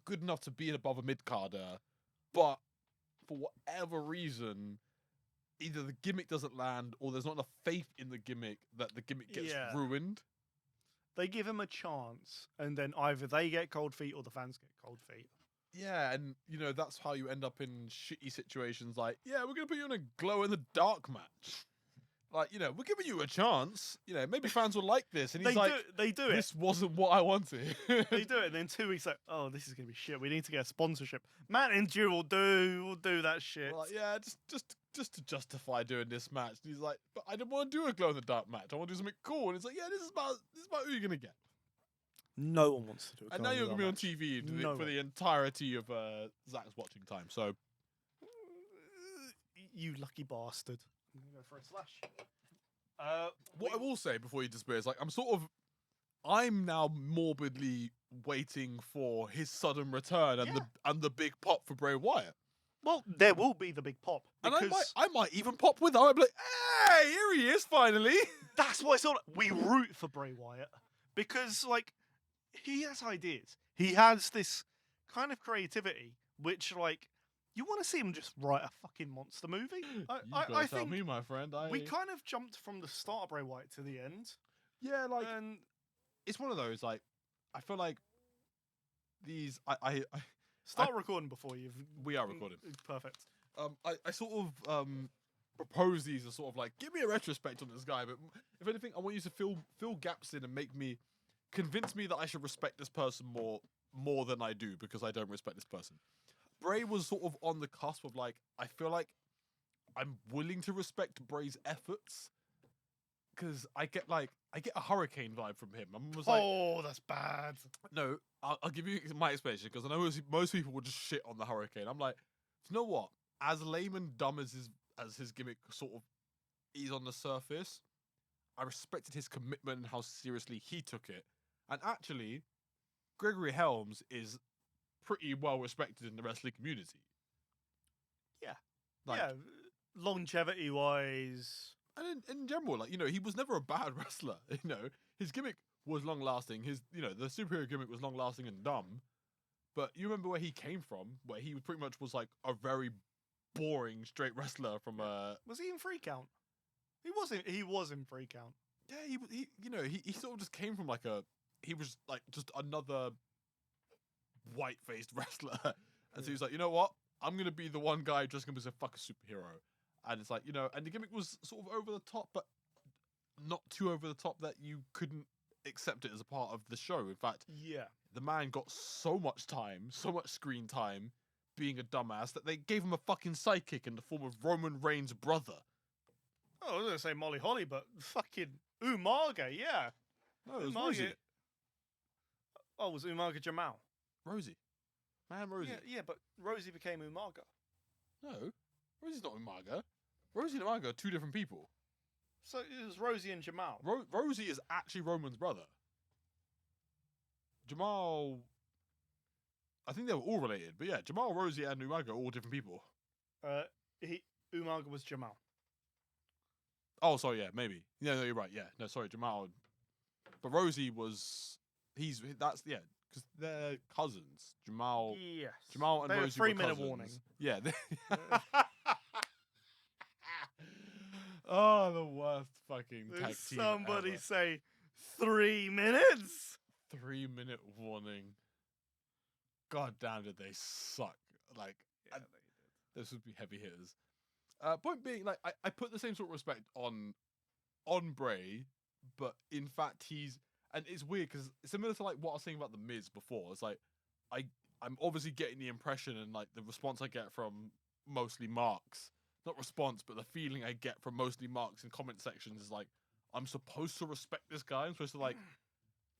Speaker 1: good enough to be above a mid-carder, but for whatever reason, either the gimmick doesn't land or there's not enough faith in the gimmick that the gimmick gets ruined.
Speaker 2: They give him a chance, and then either they get cold feet or the fans get cold feet.
Speaker 1: Yeah, and you know that's how you end up in shitty situations. Like, yeah, we're gonna put you in a glow in the dark match. Like, you know, we're giving you a chance. You know, maybe fans will like this. And he's
Speaker 2: they do it.
Speaker 1: This wasn't what I wanted.
Speaker 2: They do it, and then 2 weeks like, oh, this is gonna be shit. We need to get a sponsorship. Matt and Drew will do that shit.
Speaker 1: Like, yeah, just to justify doing this match. And he's like, but I don't want to do a glow in the dark match. I want to do something cool. And it's like, yeah, this is about who you're gonna get.
Speaker 2: No one wants to do it.
Speaker 1: And now you're gonna be on TV for the entirety of Zach's watching time. So,
Speaker 2: you lucky bastard. I'm gonna go for a slash.
Speaker 1: What I will say before you disappear is like I'm now morbidly waiting for his sudden return and the big pop for Bray Wyatt.
Speaker 2: Well, there will be the big pop,
Speaker 1: and I might even pop with that. I'll be like, hey, here he is finally.
Speaker 2: That's why it's all we root for Bray Wyatt because like he has ideas. He has this kind of creativity, which like. You want to see him just write a fucking monster movie? I think
Speaker 1: me, my friend.
Speaker 2: We kind of jumped from the start of Bray Wyatt to the end.
Speaker 1: Yeah, like, and it's one of those. Like, I feel like these. I
Speaker 2: start recording before you've.
Speaker 1: We are recording.
Speaker 2: Perfect.
Speaker 1: I sort of propose these as sort of like give me a retrospect on this guy, but if anything, I want you to fill gaps in and convince me that I should respect this person more than I do because I don't respect this person. Bray was sort of on the cusp of like, I feel like I'm willing to respect Bray's efforts because I get a Hurricane vibe from him.
Speaker 2: Oh, that's bad.
Speaker 1: No, I'll give you my explanation because I know most people will just shit on the Hurricane. I'm like, you know what? As lame and dumb as his gimmick sort of is on the surface, I respected his commitment and how seriously he took it. And actually, Gregory Helms is pretty well respected in the wrestling community.
Speaker 2: Yeah. Longevity wise.
Speaker 1: And in general, like, you know, he was never a bad wrestler. You know, his gimmick was long lasting. The superhero gimmick was long lasting and dumb. But you remember where he came from, where he pretty much was like a very boring straight wrestler from
Speaker 2: Was he in Free Count? He was in Free Count.
Speaker 1: Yeah, he sort of just came from he was like just another white-faced wrestler. And so he was like, you know what? I'm going to be the one guy just going to be a fucking superhero. And it's like, you know, and the gimmick was sort of over the top, but not too over the top that you couldn't accept it as a part of the show. In fact, the man got so much time, so much screen time being a dumbass that they gave him a fucking sidekick in the form of Roman Reigns' brother.
Speaker 2: Oh, I was going to say Molly Holly, but fucking Umaga, yeah.
Speaker 1: No, it was Rosie.
Speaker 2: Oh, was Umaga Jamal?
Speaker 1: Rosie. Man, Rosie.
Speaker 2: Yeah, but Rosie became Umaga.
Speaker 1: No, Rosie's not Umaga. Rosie and Umaga are two different people.
Speaker 2: So it was Rosie and Jamal.
Speaker 1: Rosie is actually Roman's brother. Jamal... I think they were all related, but yeah, Jamal, Rosie, and Umaga are all different people.
Speaker 2: Umaga was Jamal.
Speaker 1: Oh, sorry, yeah, maybe. Yeah, no, you're right, yeah. No, sorry, Jamal... But Rosie was that's because they're cousins. Jamal
Speaker 2: Yes.
Speaker 1: and
Speaker 2: They're
Speaker 1: Rosie were
Speaker 2: 3-minute
Speaker 1: cousins.
Speaker 2: warning.
Speaker 1: Yeah. Oh, the worst fucking
Speaker 2: Did
Speaker 1: tag team
Speaker 2: somebody
Speaker 1: ever.
Speaker 2: say 3 minutes?
Speaker 1: 3-minute warning. God damn, did they suck? Like,
Speaker 2: Yeah,
Speaker 1: this would be heavy hitters. Point being, like, I put the same sort of respect on Bray, but in fact and it's weird because similar to like what I was saying about the Miz before. It's like I'm obviously getting the impression and like the response I get from mostly Marks, not response, but the feeling I get from mostly Marks in comment sections is like I'm supposed to respect this guy. I'm supposed to like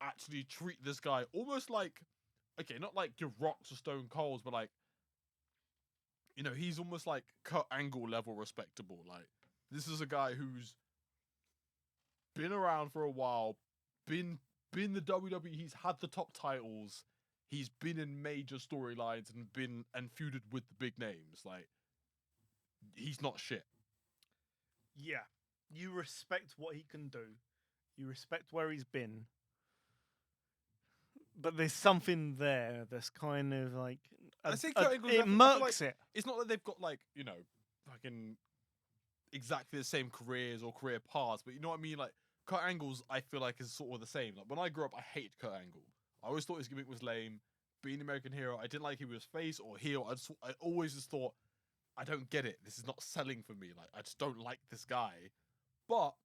Speaker 1: actually treat this guy almost like, okay, not like your Rocks or Stone Colds, but like, you know, he's almost like Kurt Angle level respectable. Like, this is a guy who's been around for a while, been the WWE. He's had the top titles. He's been in major storylines and feuded with the big names. Like, he's not shit.
Speaker 2: Yeah. You respect what he can do. You respect where he's been. But there's something there that's kind of like
Speaker 1: I think Kurt Angle,
Speaker 2: it
Speaker 1: I feel
Speaker 2: murks
Speaker 1: like
Speaker 2: it.
Speaker 1: It's not that they've got like, you know, fucking exactly the same careers or career paths, but you know what I mean? Like, Kurt Angle's, I feel like, is sort of the same. Like, when I grew up, I hated Kurt Angle. I always thought his gimmick was lame. Being an American hero, I didn't like he was face or heel. I always just thought, I don't get it. This is not selling for me. Like, I just don't like this guy. But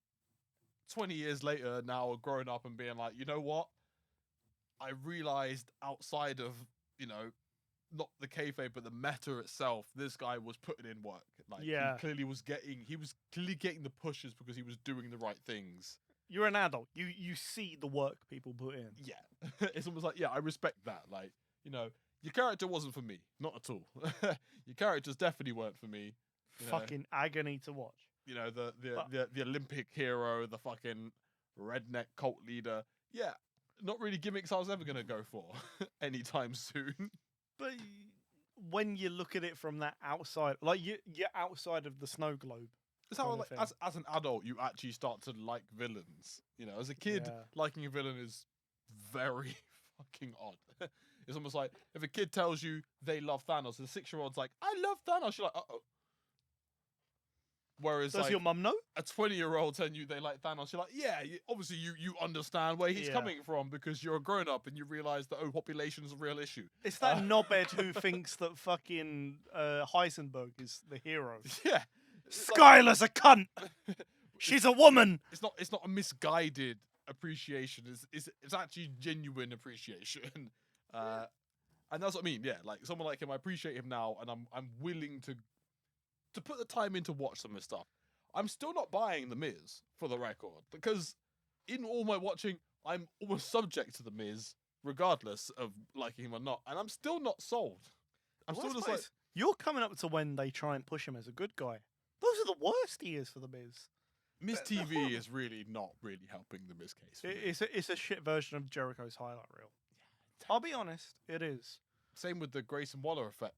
Speaker 1: 20 years later, now growing up and being like, you know what? I realized outside of, you know, not the kayfabe, but the meta itself, this guy was putting in work. Like,
Speaker 2: Yeah.
Speaker 1: he was clearly getting the pushes because he was doing the right things.
Speaker 2: You're an adult. You see the work people put in.
Speaker 1: Yeah. It's almost like, yeah, I respect that. Like, you know, your character wasn't for me. Not at all. Your characters definitely weren't for me. You know?
Speaker 2: Fucking agony to watch.
Speaker 1: You know, the Olympic hero, the fucking redneck cult leader. Yeah, not really gimmicks I was ever going to go for anytime soon.
Speaker 2: But when you look at it from that outside, like you're outside of the snow globe.
Speaker 1: It's how,
Speaker 2: kind of
Speaker 1: like,
Speaker 2: thing.
Speaker 1: as an adult, you actually start to like villains. You know, as a kid,
Speaker 2: Yeah.
Speaker 1: liking a villain is very fucking odd. It's almost like if a kid tells you they love Thanos, and a 6-year-old's like, I love Thanos, you're like, uh-oh. Whereas,
Speaker 2: Does
Speaker 1: like,
Speaker 2: your mum know?
Speaker 1: a 20-year-old telling you they like Thanos, you're like, yeah, obviously you understand where he's
Speaker 2: Yeah.
Speaker 1: coming from because you're a grown-up and you realise that, population's a real issue.
Speaker 2: It's that knobhead who thinks that fucking Heisenberg is the hero.
Speaker 1: Yeah.
Speaker 2: Skylar's a cunt. She's a woman.
Speaker 1: It's not a misguided appreciation. It's actually genuine appreciation. And that's what I mean. Yeah, like someone like him, I appreciate him now, and I'm willing to put the time in to watch some of his stuff. I'm still not buying The Miz, for the record, because in all my watching, I'm almost subject to The Miz, regardless of liking him or not, and I'm still not sold. I'm still just like,
Speaker 2: you're coming up to when they try and push him as a good guy. Those are the worst he is for the Miz.
Speaker 1: Miz
Speaker 2: they're
Speaker 1: TV
Speaker 2: horrible.
Speaker 1: is really not really helping the Miz case. For me.
Speaker 2: It's a shit version of Jericho's highlight reel. I'll be honest, it is.
Speaker 1: Same with the Grayson Waller effect.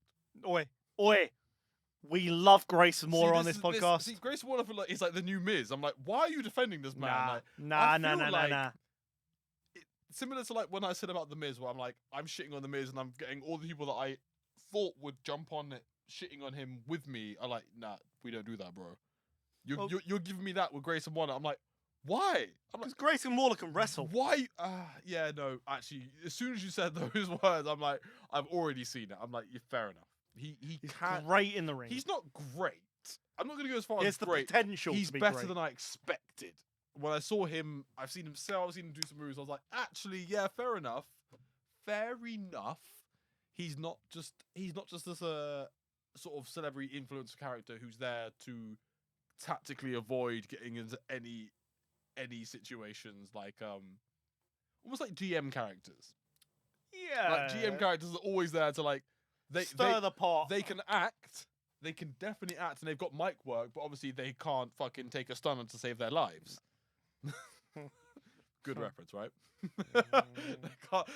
Speaker 2: Oi. We love Grayson Moore on this podcast.
Speaker 1: See, Grayson Waller is like the new Miz. I'm like, why are you defending this man?
Speaker 2: Nah,
Speaker 1: Like,
Speaker 2: nah.
Speaker 1: Similar to like when I said about the Miz, where I'm like, I'm shitting on the Miz, and I'm getting all the people that I thought would jump on it, shitting on him with me, are like, nah, we don't do that, bro. You're giving me that with Grayson Waller. I'm like, why? I'm like,
Speaker 2: Because Grayson Waller can wrestle.
Speaker 1: why? Yeah, no, actually, as soon as you said those words, I'm like, I've already seen it. I'm like, yeah, fair enough. He's
Speaker 2: great in the ring.
Speaker 1: He's not great. I'm not gonna go as far
Speaker 2: He
Speaker 1: as
Speaker 2: has the
Speaker 1: great.
Speaker 2: potential
Speaker 1: He's
Speaker 2: to be
Speaker 1: better
Speaker 2: great.
Speaker 1: than I expected. When I saw him, I've seen him sell, I've seen him do some moves. I was like, actually, yeah, fair enough. Fair enough. He's not just this sort of celebrity influencer character who's there to tactically avoid getting into any situations, like almost like GM characters.
Speaker 2: Yeah.
Speaker 1: Like GM characters are always there to like
Speaker 2: stir the pot.
Speaker 1: They can act. They can definitely act, and they've got mic work, but obviously they can't fucking take a stunner to save their lives. Good reference, right?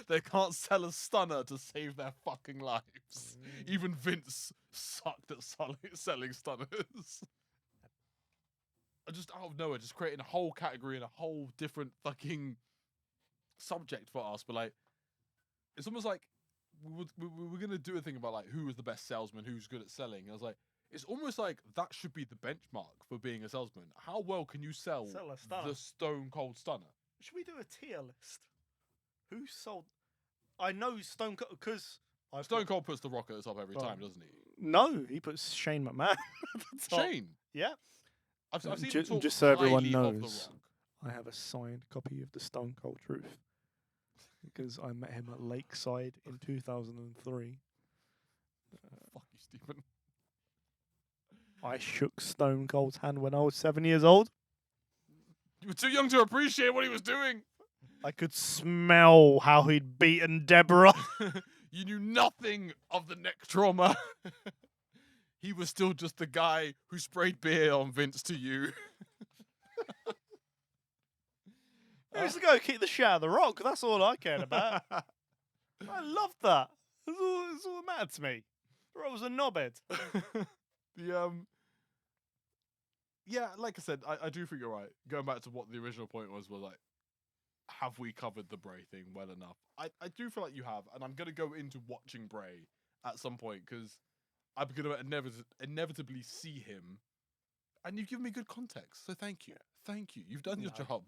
Speaker 1: They can't sell a stunner to save their fucking lives. Even Vince sucked at selling stunners. I just out of nowhere, just creating a whole category and a whole different fucking subject for us, but like, it's almost like we were gonna do a thing about like who was the best salesman, who's good at selling. And I was like, it's almost like that should be the benchmark for being a salesman. How well can you sell
Speaker 2: Sell a stunner.
Speaker 1: the Stone Cold Stunner?
Speaker 2: Should we do a tier list? Who sold? I know Stone Cold because
Speaker 1: Stone Cold puts the Rock at the top every time, doesn't he?
Speaker 2: No, he puts Shane McMahon at the top.
Speaker 1: Shane.
Speaker 2: Yeah.
Speaker 1: I've seen him talk
Speaker 2: just so everyone
Speaker 1: highly of The
Speaker 2: knows,
Speaker 1: Rock.
Speaker 2: I have a signed copy of the Stone Cold Truth because I met him at Lakeside in 2003.
Speaker 1: Fuck you, Stephen.
Speaker 2: I shook Stone Cold's hand when I was 7 years old.
Speaker 1: You were too young to appreciate what he was doing.
Speaker 2: I could smell how he'd beaten Deborah.
Speaker 1: You knew nothing of the neck trauma. He was still just the guy who sprayed beer on Vince to you.
Speaker 2: He was to go kick the shit out of the Rock. That's all I cared about. I loved that. It's all that mattered to me. The Rock was a knobhead.
Speaker 1: Yeah, like I said, I do think you're right. Going back to what the original point was like, have we covered the Bray thing well enough? I do feel like you have, and I'm gonna go into watching Bray at some point because I'm gonna inevitably see him, and you've given me good context, so thank you, You've done your job.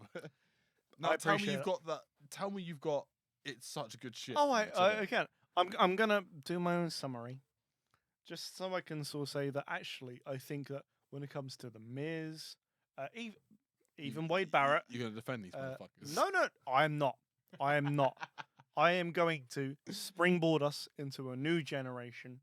Speaker 1: Now tell me you've got that. Tell me you've got it's such good shit.
Speaker 2: Oh, I can. I'm gonna do my own summary, just so I can sort of say that actually I think that when it comes to the Miz, even Wade Barrett,
Speaker 1: you're gonna defend these motherfuckers.
Speaker 2: No, I am not. I am not. I am going to springboard us into a new generation,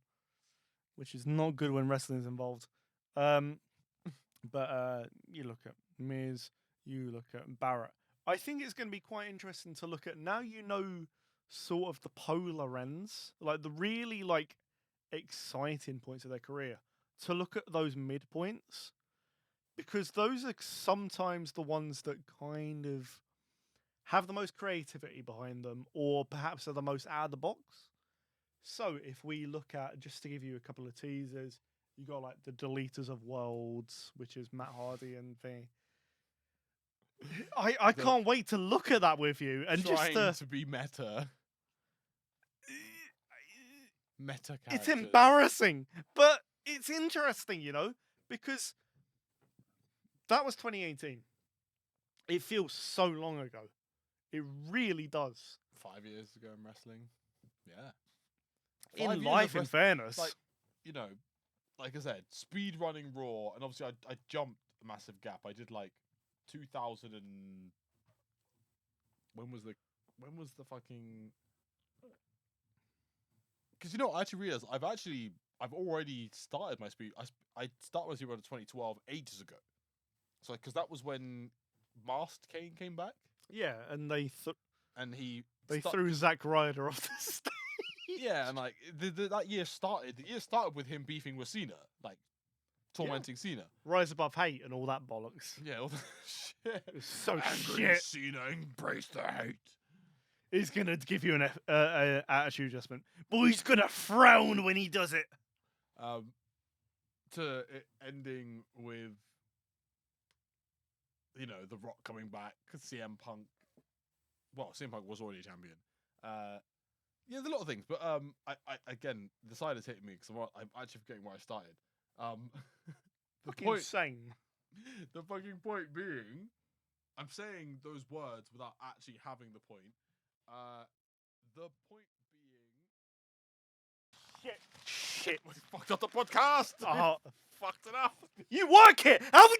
Speaker 2: which is not good when wrestling is involved. But you look at Miz, you look at Barrett. I think it's going to be quite interesting to look at now. You know, sort of the polar ends, like the really like exciting points of their career. To look at those midpoints, because those are sometimes the ones that kind of have the most creativity behind them, or perhaps are the most out of the box. So if we look at, just to give you a couple of teasers, you got like the Deleters of Worlds, which is Matt Hardy and thing. I can't wait to look at that with you and
Speaker 1: trying
Speaker 2: just
Speaker 1: to be meta characters.
Speaker 2: It's embarrassing, but it's interesting, you know, because that was 2018. It feels so long ago. It really does.
Speaker 1: 5 years ago in wrestling. Yeah.
Speaker 2: In life, in fairness.
Speaker 1: Like, you know, like I said, speed running Raw, and obviously I jumped a massive gap. I did like 2000 and when was the fucking? Because you know, I actually realized I've already started my speed. I started my speed run in 2012 ages ago. So because that was when Masked Kane came back.
Speaker 2: Yeah, and they threw Zack Ryder off the stage.
Speaker 1: Yeah, and like that year started. The year started with him beefing with Cena, like tormenting Cena.
Speaker 2: Rise Above Hate and all that bollocks.
Speaker 1: Yeah, all that shit.
Speaker 2: It was so
Speaker 1: Angry
Speaker 2: shit.
Speaker 1: Cena, embrace the hate.
Speaker 2: He's gonna give you an attitude adjustment, but he's gonna frown when he does it.
Speaker 1: To it ending with, you know, The Rock coming back, CM Punk. Well, CM Punk was already a champion. Yeah, there's a lot of things, but I again, the side is hitting me because I'm actually forgetting where I started.
Speaker 2: Insane.
Speaker 1: The fucking point being, I'm saying those words without actually having the point. The point being,
Speaker 2: shit,
Speaker 1: we fucked up the podcast.
Speaker 2: Oh,
Speaker 1: fucked it up.
Speaker 2: You work it. How we?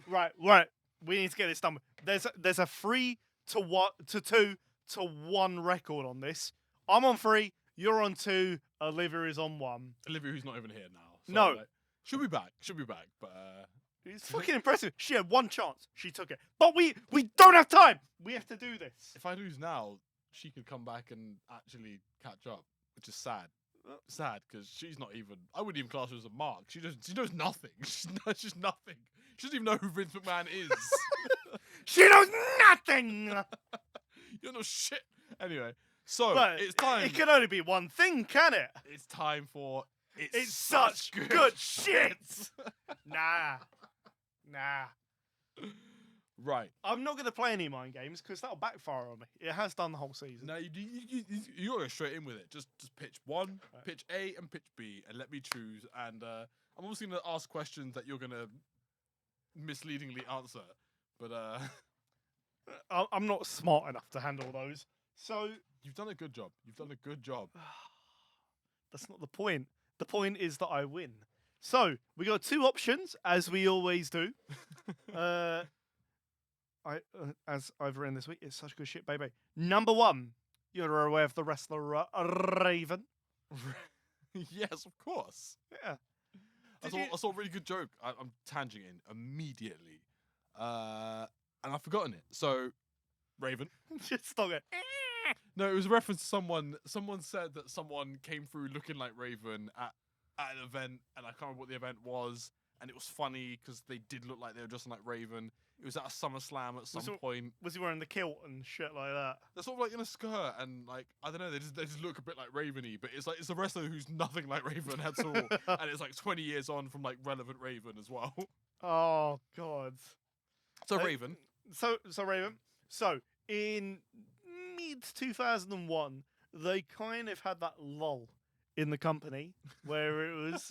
Speaker 2: Right. We need to get this done. There's a 3-2 to 1 record on this. I'm on 3. You're on 2. Olivia is on 1.
Speaker 1: Olivia, who's not even here now. So
Speaker 2: no,
Speaker 1: like, she'll be back. But
Speaker 2: it's fucking impressive. She had one chance. She took it. But we don't have time. We have to do this.
Speaker 1: If I lose now, she could come back and actually catch up, which is sad. Sad because she's not even. I wouldn't even class her as a mark. She knows nothing. She knows just nothing. She doesn't even know who Vince McMahon is.
Speaker 2: She knows nothing.
Speaker 1: You don't know shit. Anyway, so
Speaker 2: but
Speaker 1: it's time.
Speaker 2: It can only be one thing, can it?
Speaker 1: It's time for
Speaker 2: It's such good shit. Nah.
Speaker 1: Right.
Speaker 2: I'm not going to play any mind games because that'll backfire on me. It has done the whole season.
Speaker 1: No, you gotta go straight in with it. Just pitch one,
Speaker 2: Right.
Speaker 1: pitch A, and pitch B, and let me choose. And I'm obviously gonna ask questions that you're gonna misleadingly answer, but
Speaker 2: I'm not smart enough to handle those. So
Speaker 1: you've done a good job. You've done a good job.
Speaker 2: that's not the point. The point is that I win. So we got two options, as we always do. As I've written this week, it's such good shit, baby. Number one, you're aware of the wrestler Raven.
Speaker 1: Yes, of course.
Speaker 2: Yeah.
Speaker 1: I saw a really good joke. I'm tangenting immediately, and I've forgotten it. So, Raven.
Speaker 2: Just stop it.
Speaker 1: No, it was a reference to someone. Someone said that someone came through looking like Raven at an event, and I can't remember what the event was. And it was funny because they did look like they were dressing like Raven. It was at a SummerSlam at some point.
Speaker 2: Was he wearing the kilt and shit like that?
Speaker 1: They're sort of like in a skirt, and like I don't know, they just look a bit like Raven-y, but it's like it's a wrestler who's nothing like Raven at all, and it's like 20 years on from like relevant Raven as well.
Speaker 2: Oh God.
Speaker 1: So Raven.
Speaker 2: So Raven. So in mid 2001, they kind of had that lull in the company where it was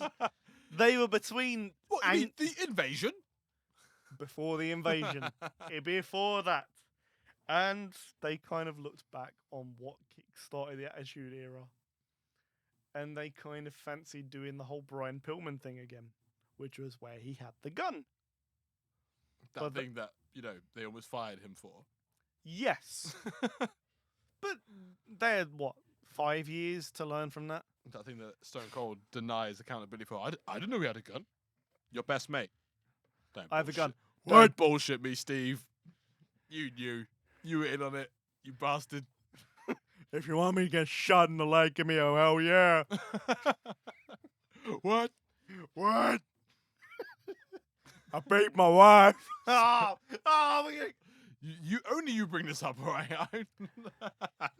Speaker 2: they were between
Speaker 1: What you mean, the invasion?
Speaker 2: Before the invasion. Before that. And they kind of looked back on what kick-started the Attitude Era. And they kind of fancied doing the whole Brian Pillman thing again, which was where he had the gun.
Speaker 1: That thing that, you know, they almost fired him for.
Speaker 2: Yes. But they had, 5 years to learn from that?
Speaker 1: That thing that Stone Cold denies accountability for. I didn't know he had a gun. Your best mate. Don't
Speaker 2: I have a gun.
Speaker 1: Don't bullshit me, Steve. You knew. You were in on it. You bastard.
Speaker 2: If you want me to get shot in the leg, give me a hell yeah.
Speaker 1: What?
Speaker 2: What? I beat my wife.
Speaker 1: You bring this up, right?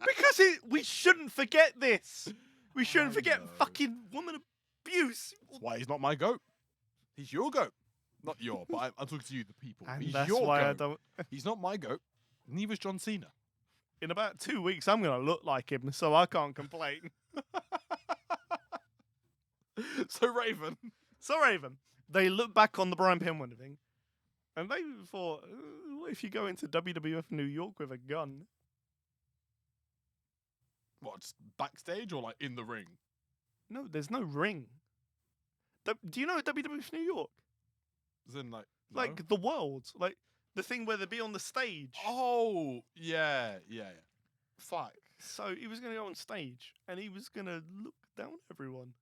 Speaker 2: Because we shouldn't forget this. We shouldn't forget fucking woman abuse.
Speaker 1: That's why he's not my goat. He's your goat. Not your, but I'm talking to you, the people.
Speaker 2: And
Speaker 1: He's
Speaker 2: that's
Speaker 1: your
Speaker 2: why
Speaker 1: goat.
Speaker 2: I don't.
Speaker 1: He's not my goat. Neither's John Cena.
Speaker 2: In about 2 weeks, I'm going to look like him, so I can't complain.
Speaker 1: So Raven.
Speaker 2: They look back on the Brian Pillman thing, and they thought, what if you go into WWF New York with a gun?
Speaker 1: What, just backstage or like in the ring?
Speaker 2: No, there's no ring. Do you know WWF New York?
Speaker 1: As in like... No?
Speaker 2: Like the world. Like the thing where they'd be on the stage.
Speaker 1: Oh, yeah. Fuck.
Speaker 2: So he was going to go on stage, and he was going to look down everyone.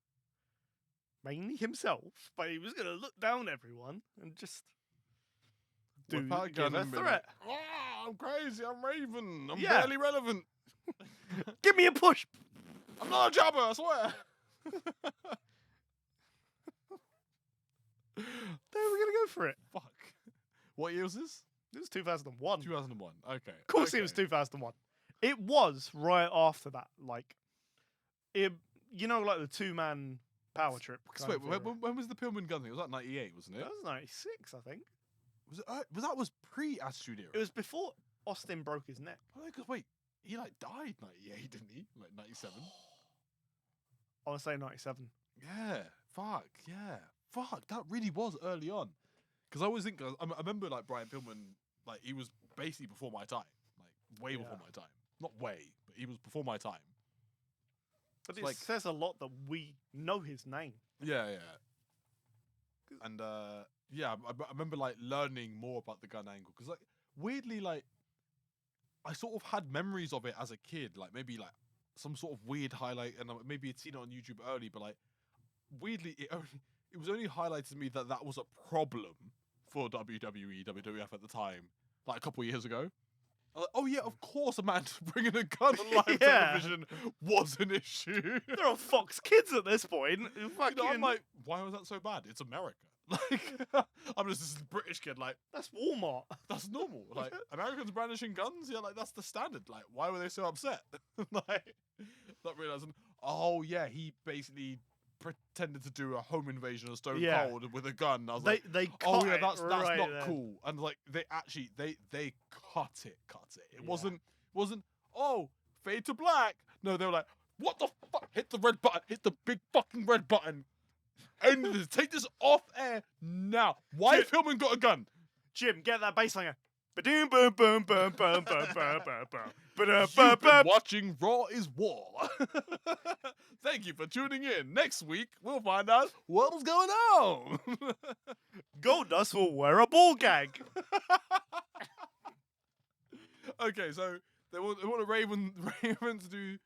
Speaker 2: Mainly himself, but he was going to look down everyone and just do
Speaker 1: Whip out a
Speaker 2: give
Speaker 1: gun
Speaker 2: a
Speaker 1: and be
Speaker 2: threat.
Speaker 1: like, oh, I'm crazy. I'm Raven. I'm
Speaker 2: Yeah.
Speaker 1: barely relevant.
Speaker 2: Give me a push.
Speaker 1: I'm not a jobber, I swear.
Speaker 2: They were going to go for it.
Speaker 1: Fuck. What year was this?
Speaker 2: It was 2001.
Speaker 1: 2001. Okay.
Speaker 2: Of course it was 2001. It was right after that. Like, like the two-man power trip.
Speaker 1: So wait, when was the Pillman gun thing? It was like 98, wasn't it?
Speaker 2: That was 96, I think.
Speaker 1: Was it? That was pre-Attitude Era?
Speaker 2: It was before Austin broke his neck.
Speaker 1: Oh, because wait, he like died 98, didn't he? Like 97.
Speaker 2: I want to say 97.
Speaker 1: Yeah. Fuck. Yeah. Fuck. That really was early on. Because I always think, I remember like Brian Pillman, like he was basically before my time, like way before my time. Not way, but he was before my time.
Speaker 2: But it
Speaker 1: like,
Speaker 2: says a lot that we know his name.
Speaker 1: Yeah. And I remember like learning more about the gun angle because like weirdly like I sort of had memories of it as a kid, like maybe like some sort of weird highlight, and maybe I'd seen it on YouTube early, but like weirdly it was only highlighted to me that was a problem for WWF at the time, like a couple of years ago. I was like, oh yeah, of course a man bringing a gun on live television was an issue.
Speaker 2: They're on Fox Kids at this point.
Speaker 1: I'm like, why was that so bad? It's America. Like, I'm just this British kid. Like,
Speaker 2: that's Walmart.
Speaker 1: That's normal. Like, Americans brandishing guns. Yeah, like that's the standard. Like, why were they so upset? Like, not realizing. Oh yeah, he basically pretended to do a home invasion of Stone
Speaker 2: Yeah.
Speaker 1: Cold with a gun. I was
Speaker 2: They
Speaker 1: like,
Speaker 2: cut
Speaker 1: oh yeah,
Speaker 2: it
Speaker 1: that's
Speaker 2: right
Speaker 1: not
Speaker 2: there.
Speaker 1: cool. And like they actually they cut it. It
Speaker 2: Yeah.
Speaker 1: wasn't oh fade to black. No, they were like, what the fuck? Hit the red button. Hit the big fucking red button. End this. Take this off air now. Why
Speaker 2: Shit.
Speaker 1: if Hillman got a gun?
Speaker 2: Jim, get that bass line. Ba-doom, boom, boom, boom, boom, boom, boom, boom, boom. Ba-da, ba,
Speaker 1: You've been
Speaker 2: ba.
Speaker 1: watching Raw is War. Thank you for tuning in. Next week, we'll find out what was going on.
Speaker 2: Goldust will wear a ball gag.
Speaker 1: Okay, so they want Raven to do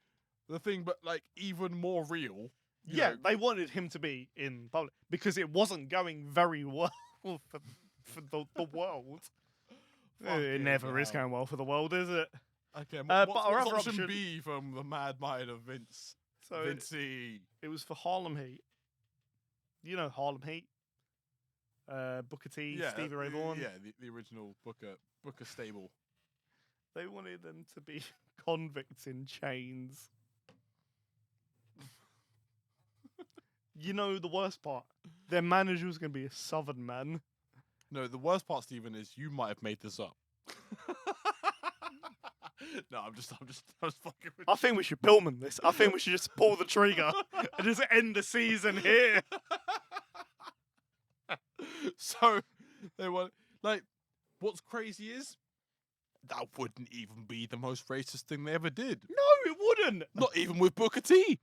Speaker 1: the thing, but like even more real. you
Speaker 2: Yeah,
Speaker 1: know.
Speaker 2: they wanted him to be in public because it wasn't going very well for the world. It
Speaker 1: Fucking
Speaker 2: never is
Speaker 1: hell.
Speaker 2: going well for the world, is it?
Speaker 1: Okay,
Speaker 2: but
Speaker 1: what's
Speaker 2: our other
Speaker 1: option
Speaker 2: option-
Speaker 1: B from the mad mind of Vince?
Speaker 2: So
Speaker 1: Vincey.
Speaker 2: it was for Harlem Heat. You know Harlem Heat. Booker T, Stevie Ray Vaughan.
Speaker 1: Yeah, the original Booker stable.
Speaker 2: They wanted them to be convicts in chains. You know the worst part? Their manager was going to be a Southern man.
Speaker 1: No, the worst part, Stephen, is you might have made this up. No, I'm just fucking with
Speaker 2: I think we should Pillman this. I think we should just pull the trigger and just end the season here.
Speaker 1: So they want like what's crazy is that wouldn't even be the most racist thing they ever did.
Speaker 2: No, it wouldn't.
Speaker 1: Not even with Booker T.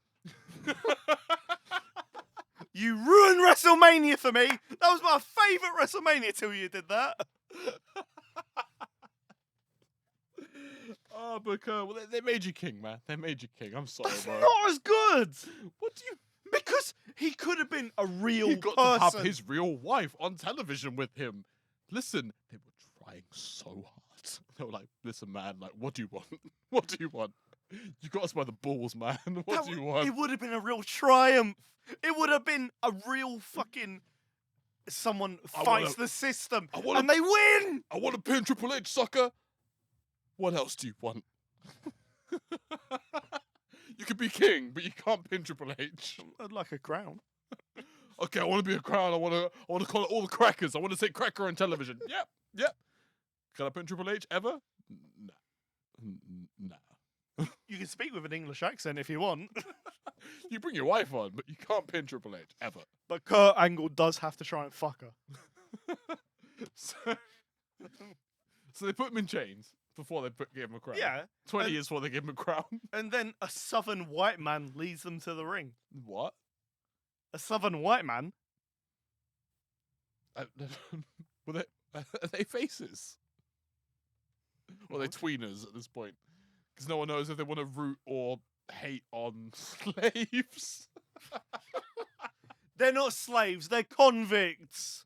Speaker 2: You ruined WrestleMania for me. That was my favourite WrestleMania till you did that.
Speaker 1: Oh, Booker, well, they made you king, man. They made you king. I'm sorry,
Speaker 2: That's
Speaker 1: bro.
Speaker 2: not as good.
Speaker 1: What do you?
Speaker 2: Because he could have been a real
Speaker 1: He got
Speaker 2: person.
Speaker 1: to have his real wife on television with him. Listen, they were trying so hard. They were like, "Listen, man, like, what do you want? What do you want? You got us by the balls, man. What do you want?"
Speaker 2: It would have been a real triumph. It would have been a real fucking someone
Speaker 1: I
Speaker 2: fights
Speaker 1: wanna-
Speaker 2: the system
Speaker 1: I wanna-
Speaker 2: and they win.
Speaker 1: I want to pin Triple H, sucker. What else do you want? You could be king, but you can't pin Triple H.
Speaker 2: I'd like a crown.
Speaker 1: Okay, I want to be a crown. I want to call it all the crackers. I want to say cracker on television. Yep. Can I pin Triple H ever? Nah.
Speaker 2: You can speak with an English accent if you want,
Speaker 1: You bring your wife on, but you can't pin Triple H ever.
Speaker 2: but Kurt Angle does have to try and fuck her.
Speaker 1: So they put him in chains before they gave him a crown.
Speaker 2: Yeah,
Speaker 1: 20
Speaker 2: and-
Speaker 1: years before they gave him a crown.
Speaker 2: and then a southern white man leads them to the ring.
Speaker 1: What?
Speaker 2: A southern white man?
Speaker 1: Were they, are they faces? Or are they
Speaker 2: What?
Speaker 1: tweeners at this point? Because no one knows if they want to root or hate on slaves.
Speaker 2: They're not slaves, they're convicts.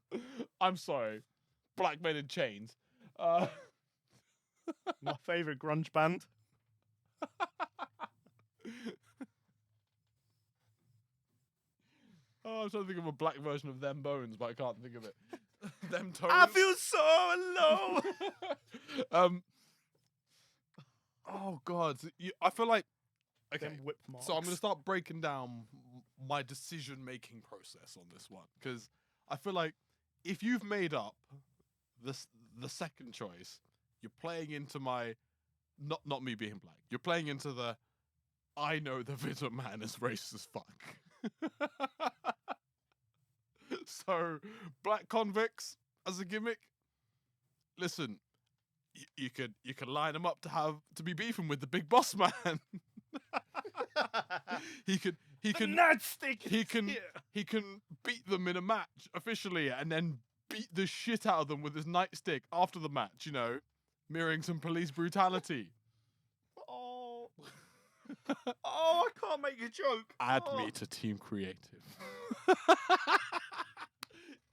Speaker 1: I'm sorry. Black men in chains.
Speaker 2: My favourite grunge band.
Speaker 1: Oh, I'm trying to think of a black version of Them Bones, but I can't think of it. Them Tones.
Speaker 2: I feel so alone.
Speaker 1: Oh God, I feel like. Okay,
Speaker 2: Them whip marks.
Speaker 1: so I'm gonna start breaking down my decision-making process on this one because I feel like if you've made up the second choice, you're playing into my not me being black. You're playing into the I know the Vidor man is racist as fuck. So black convicts as a gimmick. Listen, you could line them up to be beefing with the big boss man. he can
Speaker 2: Nightstick
Speaker 1: he
Speaker 2: is
Speaker 1: can
Speaker 2: here.
Speaker 1: he can beat them in a match officially and then beat the shit out of them with his nightstick after the match, you know, mirroring some police brutality.
Speaker 2: Oh. Oh, I can't make a joke.
Speaker 1: Add
Speaker 2: Oh.
Speaker 1: me to Team Creative.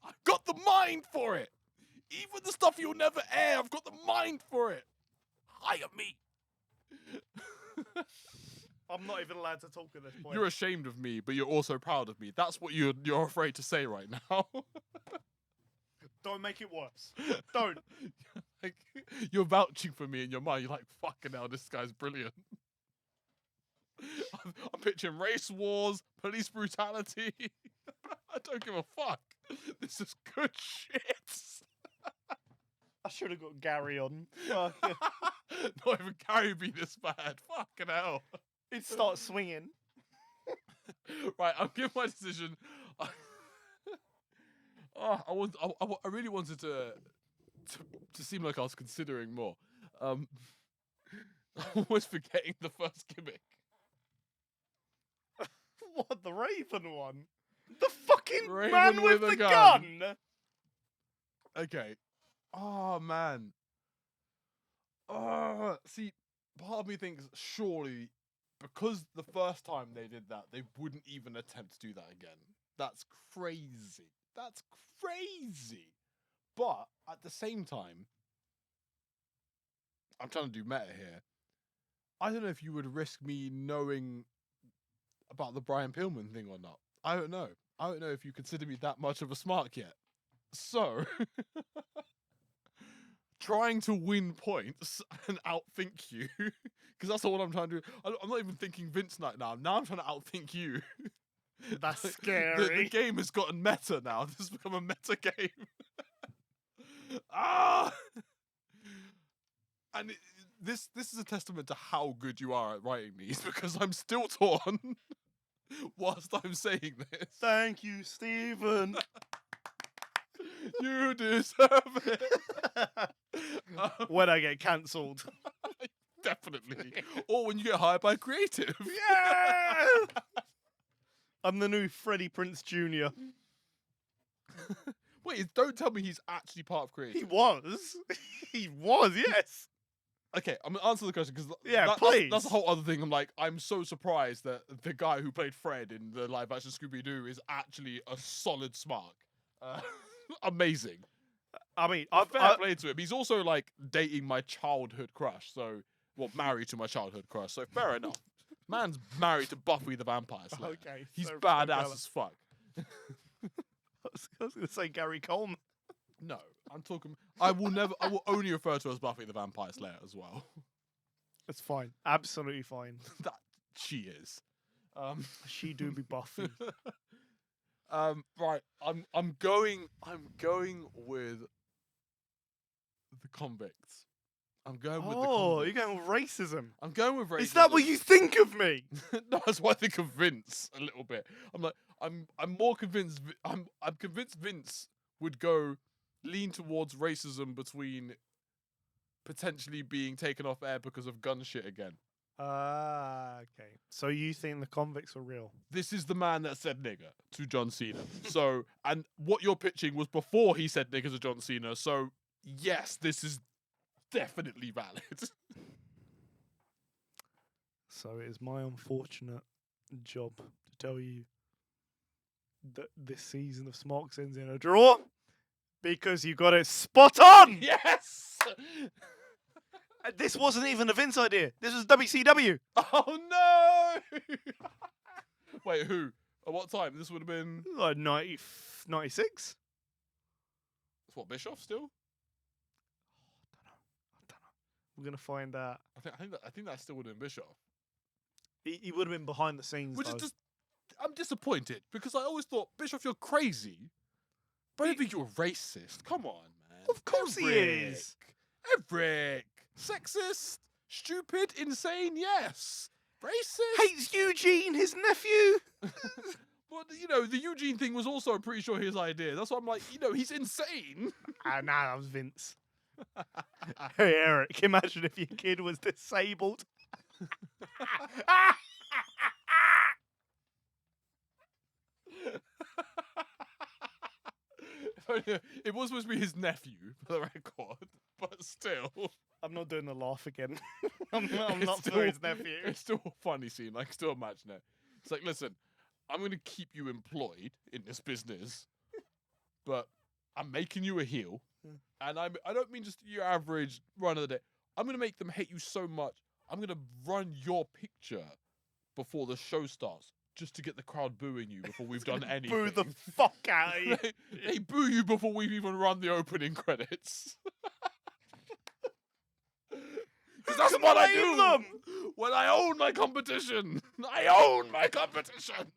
Speaker 1: I've got the mind for it. Even the stuff you'll never air, I've got the mind for it. Hire me.
Speaker 2: I'm not even allowed to talk at this point.
Speaker 1: You're ashamed of me, but you're also proud of me. That's what you're afraid to say right now.
Speaker 2: Don't make it worse. Don't.
Speaker 1: Like, you're vouching for me in your mind. You're like, fucking hell, this guy's brilliant. I'm picturing race wars, police brutality. don't give a fuck. This is good shit.
Speaker 2: I should have got Gary on. Fuck.
Speaker 1: Not even Gary be this bad. Fucking hell.
Speaker 2: He'd start swinging.
Speaker 1: Right, I'll give my decision. I really wanted to seem like I was considering more. I'm always forgetting the first gimmick.
Speaker 2: What, the Raven one? The fucking
Speaker 1: Raven
Speaker 2: man with
Speaker 1: with a
Speaker 2: the
Speaker 1: gun.
Speaker 2: gun.
Speaker 1: Okay. Oh man. See, part of me thinks surely because the first time they did that, they wouldn't even attempt to do that again. That's crazy. That's crazy. But at the same time, I'm trying to do meta here. I don't know if you would risk me knowing about the Brian Pillman thing or not. I don't know. I don't know if you consider me that much of a smart yet. So, trying to win points and outthink you, because that's all I'm trying to do. I'm not even thinking Vince Knight now. Now I'm trying to outthink you.
Speaker 2: That's
Speaker 1: The
Speaker 2: scary.
Speaker 1: game has gotten meta now. This has become a meta game. Ah! And this is a testament to how good you are at writing these, because I'm still torn whilst I'm saying this.
Speaker 2: Thank you, Stephen.
Speaker 1: You deserve it.
Speaker 2: When I get cancelled.
Speaker 1: Definitely. Or when you get hired by Creative.
Speaker 2: Yeah! I'm the new Freddie Prinze Jr.
Speaker 1: Wait, don't tell me he's actually part of Creative.
Speaker 2: He was. He was, yes.
Speaker 1: Okay, I'm gonna answer the question because
Speaker 2: Please.
Speaker 1: that's a whole other thing. I'm so surprised that the guy who played Fred in the live action Scooby Doo is actually a solid Smark. Amazing.
Speaker 2: I mean,
Speaker 1: Fair play to him. He's also like dating my childhood crush, married to my childhood crush. So fair enough. Man's married to Buffy the Vampire Slayer.
Speaker 2: Okay,
Speaker 1: He's
Speaker 2: so
Speaker 1: badass as fuck.
Speaker 2: I was going to say Gary Coleman.
Speaker 1: No, I'm talking. I will only refer to her as Buffy the Vampire Slayer as well.
Speaker 2: That's fine. Absolutely fine.
Speaker 1: That she is.
Speaker 2: She do be Buffy.
Speaker 1: Right. I'm going with the convicts. I'm going with the convicts.
Speaker 2: Oh, you're going with racism.
Speaker 1: I'm going with racism.
Speaker 2: Is that what you think of me?
Speaker 1: No, that's why I think of Vince a little bit. I'm more convinced. I'm convinced Vince would lean towards racism between potentially being taken off air because of gun shit again.
Speaker 2: Okay. So you think the convicts are real?
Speaker 1: This is the man that said nigger to John Cena. So, and what you're pitching was before he said nigger to John Cena. So, yes, this is definitely valid.
Speaker 2: So it is my unfortunate job to tell you that this season of Smarks ends in a draw because you got it spot on.
Speaker 1: Yes!
Speaker 2: This wasn't even a Vince idea. This was WCW.
Speaker 1: Oh, no! Wait, who? At what time? This would have been...
Speaker 2: Like 96?
Speaker 1: That's what, Bischoff still?
Speaker 2: I don't know. We're going to find out.
Speaker 1: I think that still would have been Bischoff.
Speaker 2: He would have been behind the scenes,
Speaker 1: Which
Speaker 2: though.
Speaker 1: is just... I'm disappointed because I always thought, Bischoff, you're crazy. But I don't think you're racist. Come on, man.
Speaker 2: Of course he is.
Speaker 1: Eric. Sexist. Stupid. Insane. Yes. Racist.
Speaker 2: Hates Eugene, his nephew.
Speaker 1: But, the Eugene thing was also, I'm pretty sure, his idea. That's why I'm like, he's insane.
Speaker 2: Nah, that was Vince. Hey, Eric, imagine if your kid was disabled.
Speaker 1: It was supposed to be his nephew, for the record, but still.
Speaker 2: I'm not doing the laugh again. I'm not for his nephew.
Speaker 1: It's still a funny scene. I can still imagine it. It's like, listen, I'm going to keep you employed in this business, but I'm making you a heel. And I don't mean just your average run of the day. I'm going to make them hate you so much, I'm going to run your picture before the show starts just to get the crowd booing you before we've done anything.
Speaker 2: Boo the fuck out of you.
Speaker 1: They boo you before we've even run the opening credits. Because that's what I do when I own my competition. I own my competition.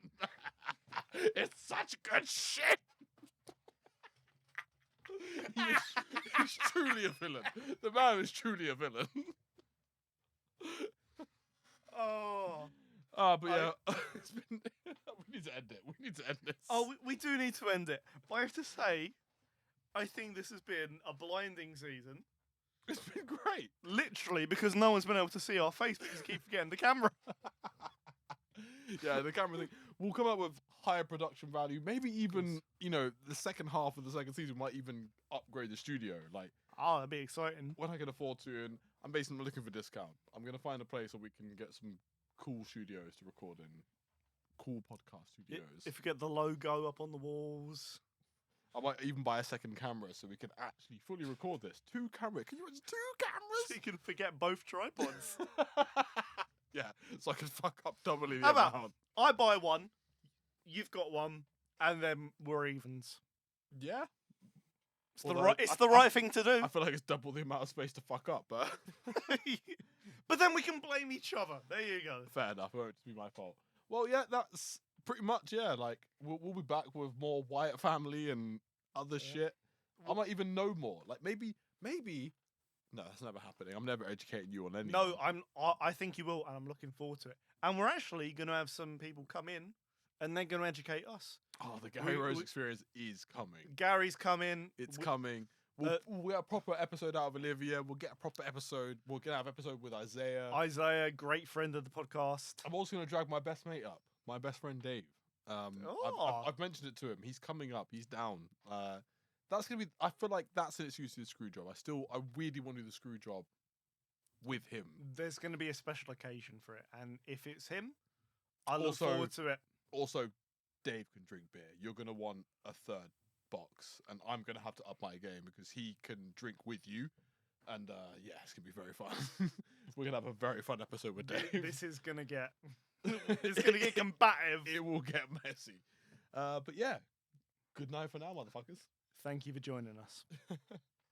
Speaker 1: It's such good shit. He's truly a villain. The man is truly a villain.
Speaker 2: Oh.
Speaker 1: But yeah, it's been. We need to end it. We need to end this.
Speaker 2: Oh, we do need to end it. But I have to say, I think this has been a blinding season.
Speaker 1: It's been great.
Speaker 2: Literally, because no one's been able to see our face because we keep forgetting the camera.
Speaker 1: Yeah, the camera thing. We'll come up with higher production value. Maybe even, the second half of the second season might even upgrade the studio. Like,
Speaker 2: Oh, that'd be exciting.
Speaker 1: when I can afford to, and I'm basically looking for discount. I'm going to find a place where we can get some cool studios to record in. Cool podcast studios.
Speaker 2: If you get the logo up on the walls.
Speaker 1: I might even buy a second camera so we can actually fully record this. 2 cameras. Can you imagine 2 cameras?
Speaker 2: So you can forget both tripods.
Speaker 1: Yeah, so I can fuck up doubly the
Speaker 2: How about
Speaker 1: amount.
Speaker 2: I buy one, you've got one, and then we're evens.
Speaker 1: Yeah.
Speaker 2: It's
Speaker 1: Although
Speaker 2: the right thing to do.
Speaker 1: I feel like it's double the amount of space to fuck up, but
Speaker 2: But then we can blame each other. There you go.
Speaker 1: fair enough. It won't be my fault. Well, yeah, that's pretty much, yeah. Like, we'll be back with more Wyatt family and other shit. I might even know more. Like, maybe. No, that's never happening. I'm never educating you on anything.
Speaker 2: No, I think you will, and I'm looking forward to it. And we're actually going to have some people come in, and they're going to educate us.
Speaker 1: Oh, the Gary Rose experience is coming.
Speaker 2: Gary's coming.
Speaker 1: It's coming. We'll get a proper episode out of Olivia. We'll get a proper episode. We're going to have an episode with Isaiah.
Speaker 2: Isaiah, great friend of the podcast.
Speaker 1: I'm also going to drag my best mate up. My best friend, Dave. I've mentioned it to him. He's coming up. He's down. That's going to be... I feel like that's an excuse to the screw job. I really want to do the screw job with him.
Speaker 2: There's going to be a special occasion for it. And if it's him, I look forward to it.
Speaker 1: Also, Dave can drink beer. You're going to want a third box. And I'm going to have to up my game because he can drink with you. And yeah, it's going to be very fun. We're going to have a very fun episode with Dave.
Speaker 2: This is going to get... it's going to get combative.
Speaker 1: It will get messy. But yeah, good night for now, motherfuckers.
Speaker 2: Thank you for joining us.